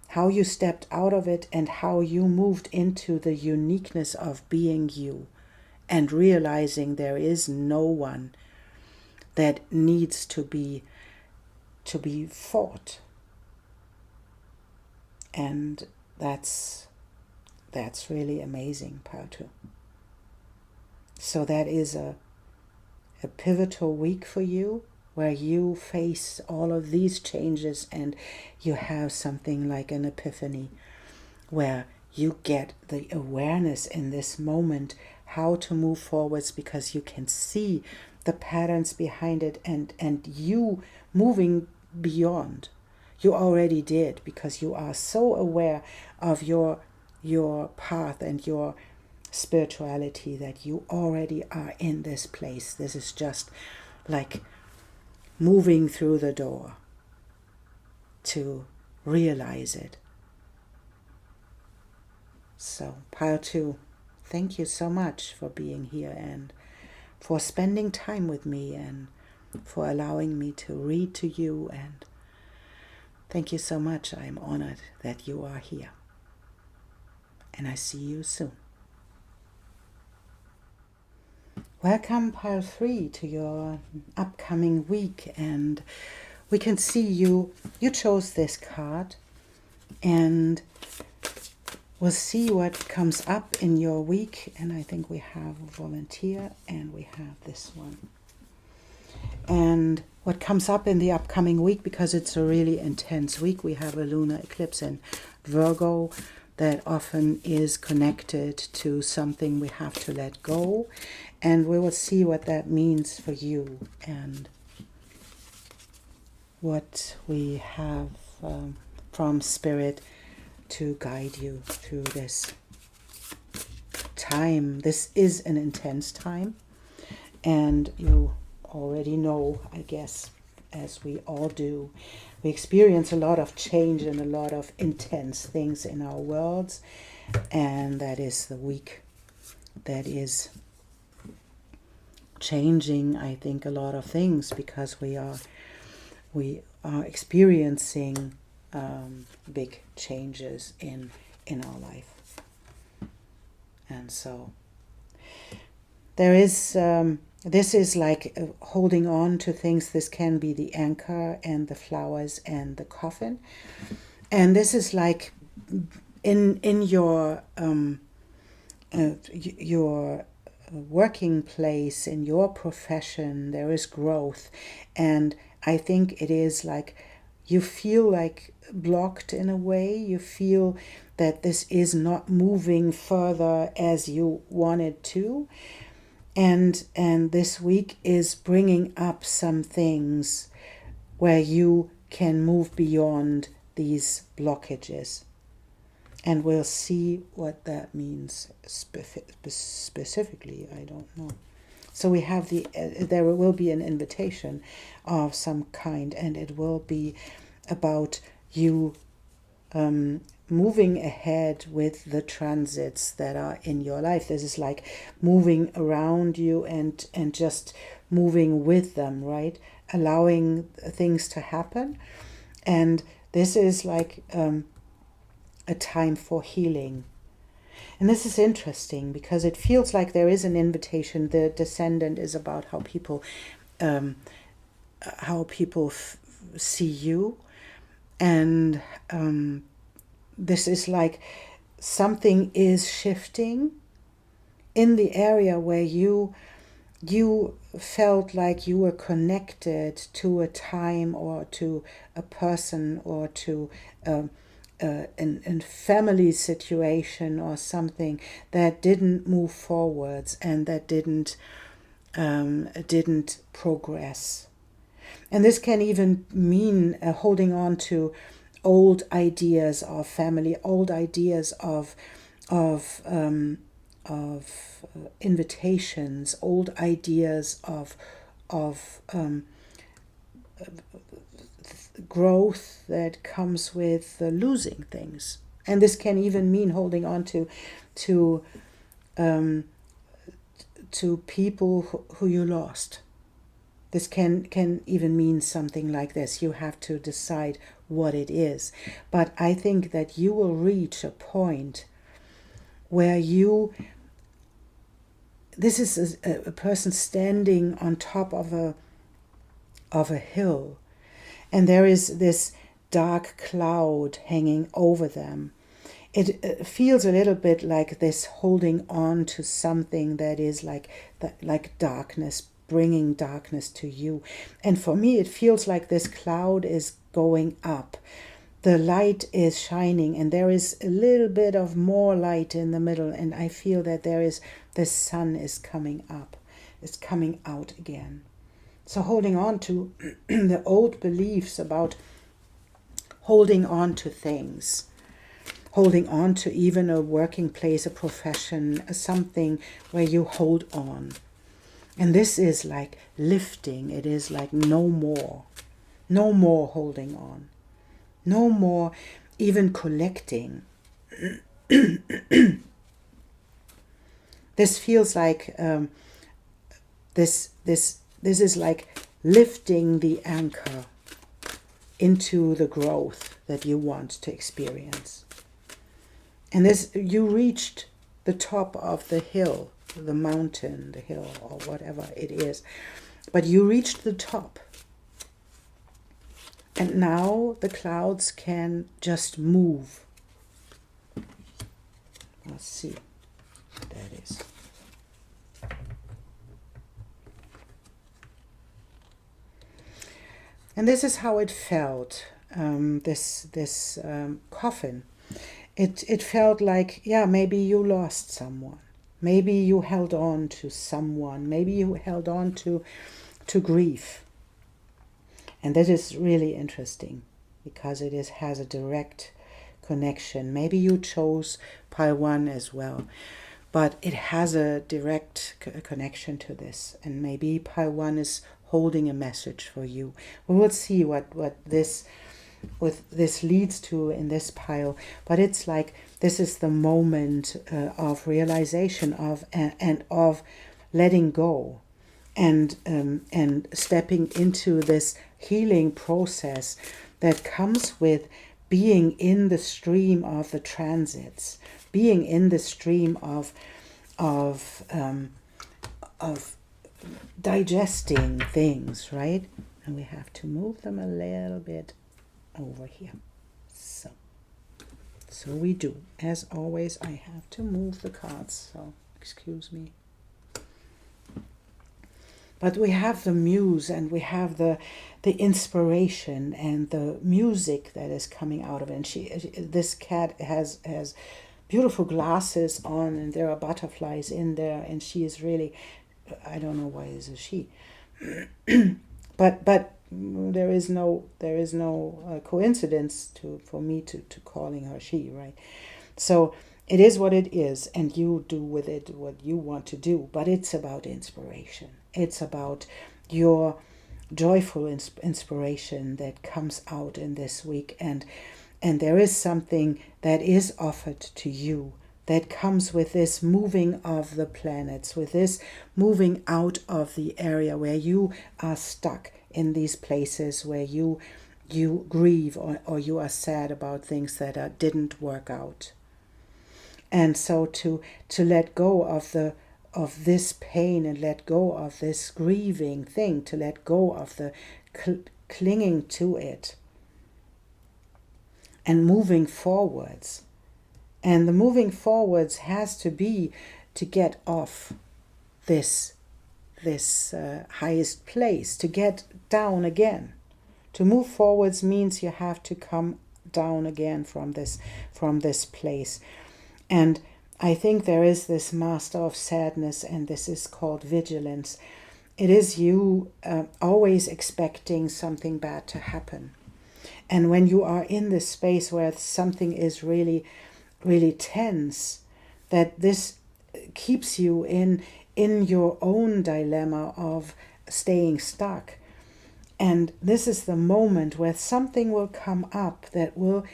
how you stepped out of it, and how you moved into the uniqueness of being you and realizing there is no one that needs to be fought. And that's really amazing, part 2. So that is a pivotal week for you, where you face all of these changes and you have something like an epiphany, where you get the awareness in this moment how to move forwards, because you can see the patterns behind it, and you moving beyond. You already did, because you are so aware of your path and your spirituality that you already are in this place. This is just like moving through the door to realize it. So, pile 2, thank you so much for being here and for spending time with me and for allowing me to read to you. And thank you so much. I'm honored that you are here. And I see you soon. Welcome, pile 3, to your upcoming week. And we can see you chose this card, and we'll see what comes up in your week. And I think we have a volunteer, and we have this one. And what comes up in the upcoming week, because it's a really intense week, we have a lunar eclipse in Virgo that often is connected to something we have to let go. And we will see what that means for you and what we have from Spirit to guide you through this time. This is an intense time, and you already know, I guess, as we all do, we experience a lot of change and a lot of intense things in our worlds, and that is the week that is changing, I think, a lot of things, because we are experiencing big changes in our life. And so there is this is like holding on to things. This can be the anchor and the flowers and the coffin, and this is like in your working place, in your profession, there is growth. And I think it is like you feel like blocked in a way. You feel that this is not moving further as you wanted to. And this week is bringing up some things where you can move beyond these blockages. And we'll see what that means specifically. I don't know. So we have there will be an invitation of some kind, and it will be about you moving ahead with the transits that are in your life. This is like moving around you and just moving with them, right? Allowing things to happen. And this is like a time for healing. And this is interesting because it feels like there is an invitation. The Descendant is about how people see you, and this is like something is shifting in the area where you felt like you were connected to a time or to a person or to a family situation or something that didn't move forwards and that didn't progress. And this can even mean holding on to old ideas of family, old ideas of invitations, old ideas of growth that comes with losing things. And this can even mean holding on to people who you lost. This can even mean something like this. You have to decide what it is. But I think that you will reach a point where this is a person standing on top of a hill, and there is this dark cloud hanging over them. It feels a little bit like this holding on to something that is like darkness, bringing darkness to you. And for me, it feels like this cloud is going up. The light is shining, and there is a little bit of more light in the middle, and I feel that the sun is coming up, it's coming out again. So holding on to the old beliefs about holding on to things, holding on to even a working place, a profession, something where you hold on. And this is like lifting. It is like no more holding on. No more even collecting. This feels like this is like lifting the anchor into the growth that you want to experience. And this, you reached the top of the hill, the mountain, the hill, or whatever it is. But you reached the top. And now the clouds can just move. Let's see what that is. And this is how it felt, this coffin. It felt like, yeah, maybe you lost someone. Maybe you held on to someone. Maybe you held on to grief. And that is really interesting because it has a direct connection. Maybe you chose pile 1 as well, but it has a direct connection to this. And maybe pile 1 is holding a message for you. We will see what this leads to in this pile. But it's like this is the moment of realization of and of letting go, and stepping into this healing process that comes with being in the stream of the transits, being in the stream of digesting things, right? And we have to move them a little bit over here. So we do. As always, I have to move the cards, so excuse me. But we have the muse, and we have the inspiration and the music that is coming out of it. And this cat has beautiful glasses on, and there are butterflies in there, and she is really, I don't know why it's a she, but there is no coincidence for me to calling her she, right? So it is what it is, and you do with it what you want to do. But it's about inspiration. It's about your joyful inspiration that comes out in this week, and there is something that is offered to you that comes with this moving of the planets, with this moving out of the area where you are stuck in these places where you grieve or you are sad about things that didn't work out. And so to let go of this pain and let go of this grieving thing, to let go of the clinging to it and moving forwards. And the moving forwards has to be to get off this highest place, to get down again. To move forwards means you have to come down again from this place. And I think there is this master of sadness, and this is called vigilance. It is you always expecting something bad to happen. And when you are in this space where something is really, really tense, that this keeps you in your own dilemma of staying stuck. And this is the moment where something will come up that will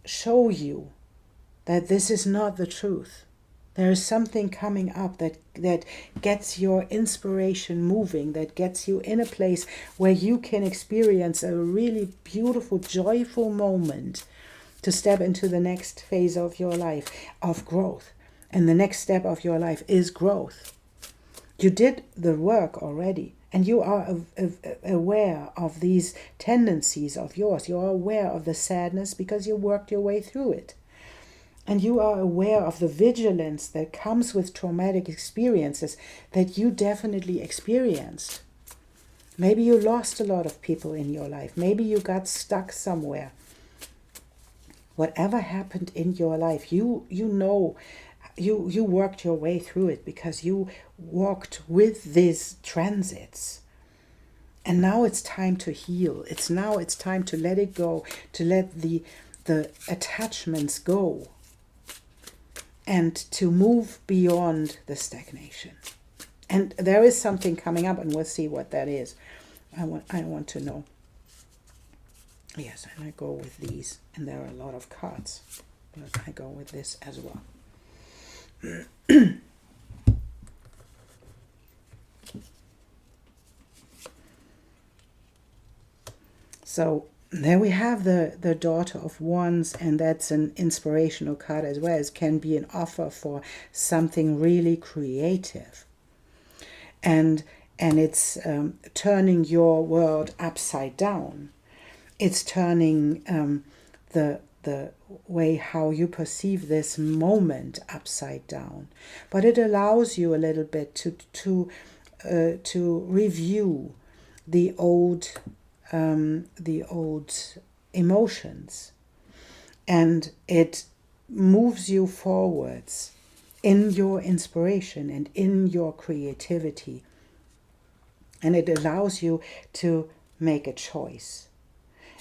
show you that this is not the truth. There is something coming up that gets your inspiration moving, that gets you in a place where you can experience a really beautiful, joyful moment to step into the next phase of your life of growth. And the next step of your life is growth. You did the work already, and you are aware of these tendencies of yours. You are aware of the sadness because you worked your way through it. And you are aware of the vigilance that comes with traumatic experiences that you definitely experienced. Maybe you lost a lot of people in your life. Maybe you got stuck somewhere. Whatever happened in your life, you know, you worked your way through it because you walked with these transits. And now it's time to heal. It's time to let it go, to let the attachments go, and to move beyond the stagnation. And there is something coming up, and we'll see what that is. I want to know. Yes, and I go with these, and there are a lot of cards, but I go with this as well. So there we have the Daughter of Wands, and that's an inspirational card as well. It can be an offer for something really creative. And it's turning your world upside down. It's turning the way how you perceive this moment upside down. But it allows you a little bit to review the old emotions, and it moves you forwards in your inspiration and in your creativity, and it allows you to make a choice.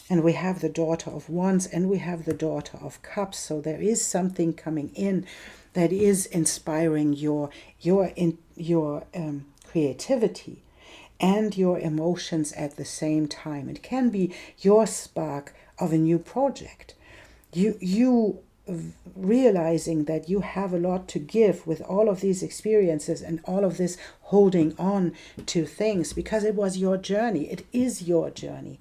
And we have the Daughter of Wands and we have the Daughter of Cups, so there is something coming in that is inspiring your creativity and your emotions at the same time. It can be your spark of a new project. You realizing that you have a lot to give with all of these experiences and all of this holding on to things, because it was your journey. It is your journey.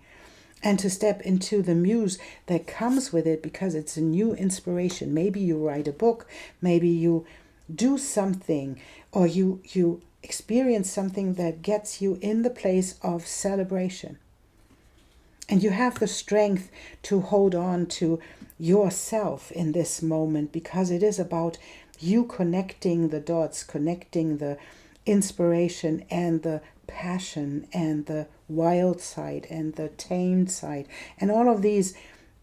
And to step into the muse that comes with it, because it's a new inspiration. Maybe you write a book, maybe you do something, or you experience something that gets you in the place of celebration. And you have the strength to hold on to yourself in this moment, because it is about you connecting the dots, connecting the inspiration and the passion and the wild side and the tamed side, and all of these,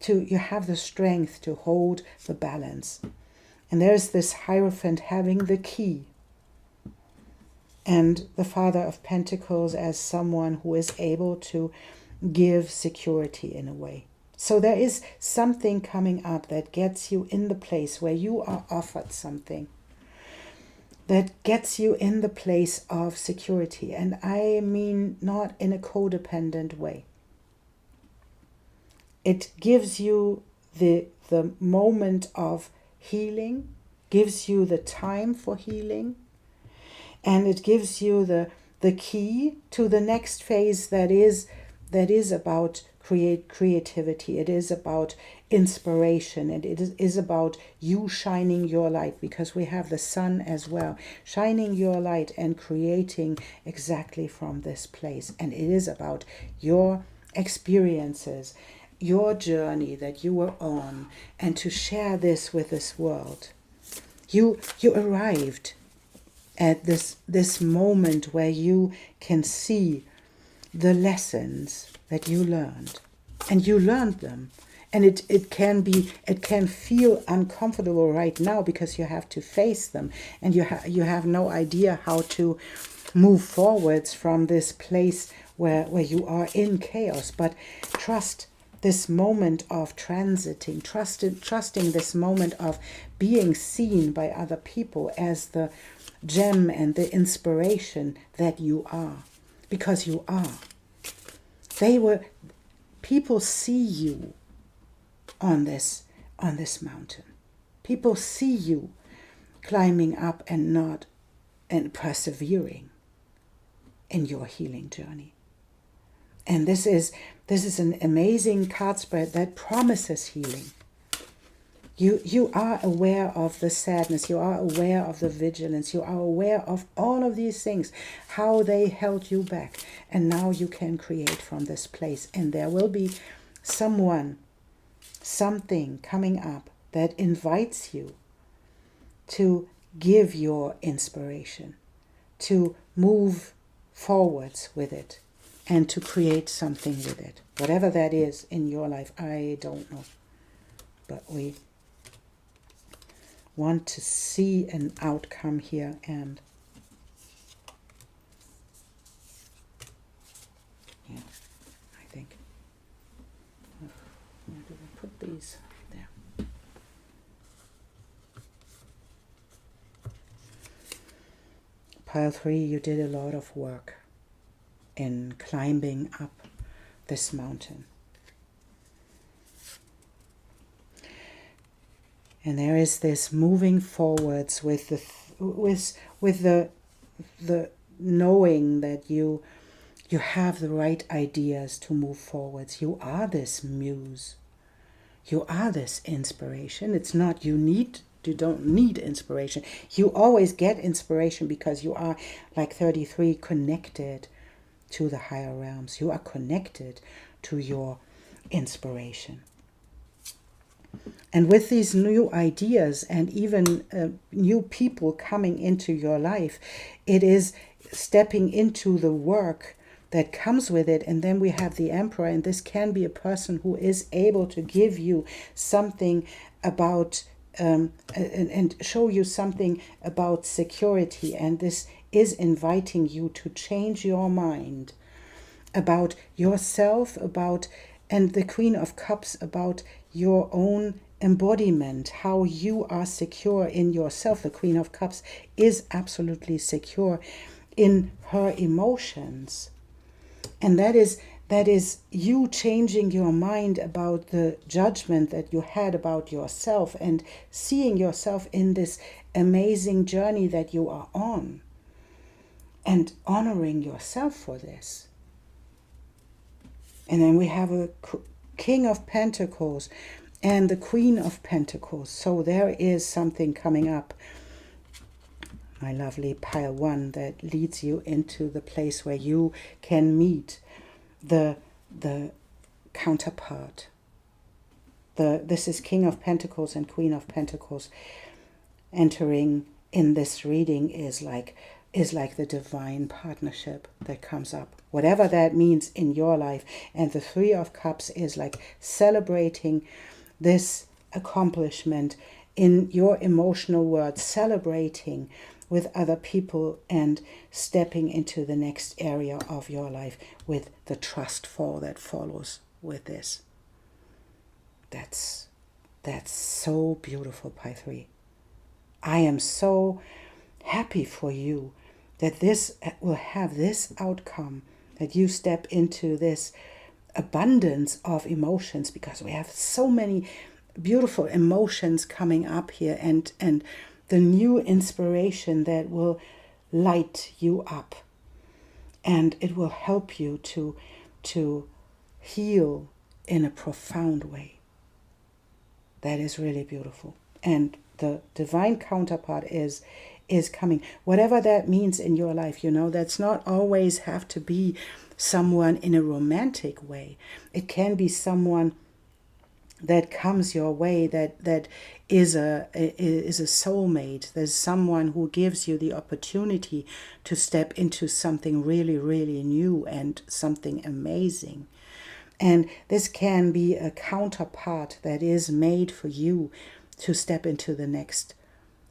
you have the strength to hold the balance. And there's this Hierophant having the key, and the Father of Pentacles as someone who is able to give security in a way. So there is something coming up that gets you in the place where you are offered something, that gets you in the place of security. And I mean not in a codependent way. It gives you the moment of healing, gives you the time for healing, and it gives you the key to the next phase that is about creativity. It is about inspiration, and it is about you shining your light, because we have the sun as well, shining your light and creating exactly from this place. And it is about your experiences, your journey that you were on, and to share this with this world. You arrived at this moment where you can see the lessons that you learned, and you learned them, And it can feel uncomfortable right now because you have to face them, and you have no idea how to move forwards from this place where you are in chaos. But trust this moment of transiting, trusting this moment of being seen by other people as the gem and the inspiration that you are, because you are. People see you on this mountain. People see you climbing up and persevering in your healing journey. And this is an amazing card spread that promises healing. You are aware of the sadness, you are aware of the vigilance, you are aware of all of these things, how they held you back. And now you can create from this place. And there will be something coming up that invites you to give your inspiration, to move forwards with it, and to create something with it. Whatever that is in your life, I don't know. But we want to see an outcome here, and yeah, I think. Where do we put these? There. Pile 3, you did a lot of work in climbing up this mountain. And there is this moving forwards with the knowing that you have the right ideas to move forwards. You are this muse. You are this inspiration. It's not you don't need inspiration. You always get inspiration because you are, like 33, connected to the higher realms. You are connected to your inspiration. And with these new ideas and even new people coming into your life, it is stepping into the work that comes with it. And then we have the Emperor, and this can be a person who is able to give you something about and show you something about security. And this is inviting you to change your mind about yourself, and the Queen of Cups, about your own embodiment, how you are secure in yourself. The Queen of Cups is absolutely secure in her emotions. And that is you changing your mind about the judgment that you had about yourself, and seeing yourself in this amazing journey that you are on, and honoring yourself for this. And then we have a King of Pentacles and the Queen of Pentacles. So there is something coming up, my lovely pile 1, that leads you into the place where you can meet the counterpart. This is King of Pentacles and Queen of Pentacles. Entering in this reading is like the divine partnership that comes up, whatever that means in your life. And the Three of Cups is like celebrating this accomplishment in your emotional world, celebrating with other people and stepping into the next area of your life with the trust fall that follows with this. That's so beautiful, Pile 3. I am so happy for you that this will have this outcome, that you step into this abundance of emotions, because we have so many beautiful emotions coming up here, and the new inspiration that will light you up, and it will help you to heal in a profound way. That is really beautiful. And the divine counterpart is coming, whatever that means in your life. That's not always have to be someone in a romantic way. It can be someone that comes your way that is a soulmate. There's someone who gives you the opportunity to step into something really, really new and something amazing. And this can be a counterpart that is made for you to step into the next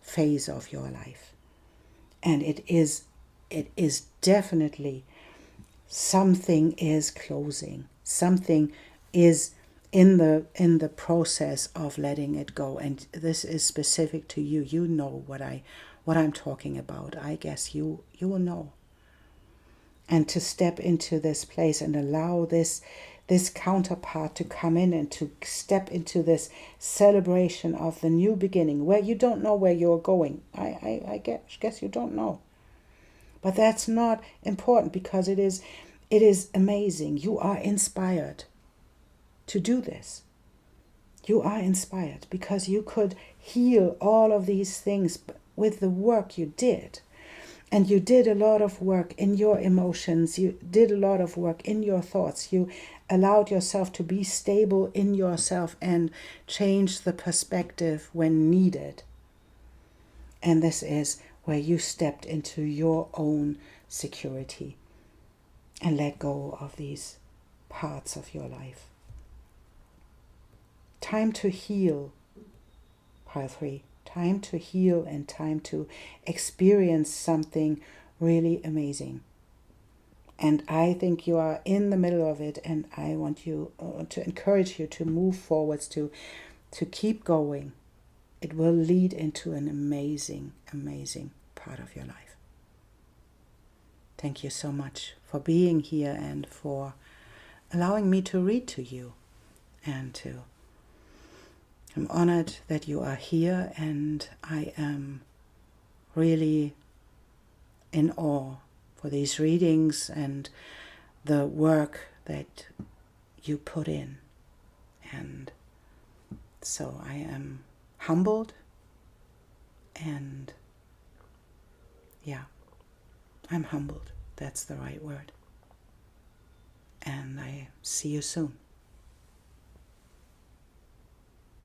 phase of your life. And it is definitely something is closing. Something is in the process of letting it go. And this is specific to you. You know what I'm talking about. I guess you will know. And to step into this place and allow this counterpart to come in and to step into this celebration of the new beginning, where you don't know where you're going. I guess you don't know. But that's not important, because it is amazing. You are inspired to do this. You are inspired because you could heal all of these things with the work you did. And you did a lot of work in your emotions. You did a lot of work in your thoughts. You allowed yourself to be stable in yourself and change the perspective when needed. And this is where you stepped into your own security and let go of these parts of your life. Time to heal, pile 3. Time to heal and time to experience something really amazing. And I think you are in the middle of it, and I want you to encourage you to move forwards, to keep going. It will lead into an amazing, amazing part of your life. Thank you so much for being here and for allowing me to read to you, and I'm honored that you are here, and I am really in awe for these readings and the work that you put in. And so I am humbled, and I'm humbled. That's the right word. And I see you soon.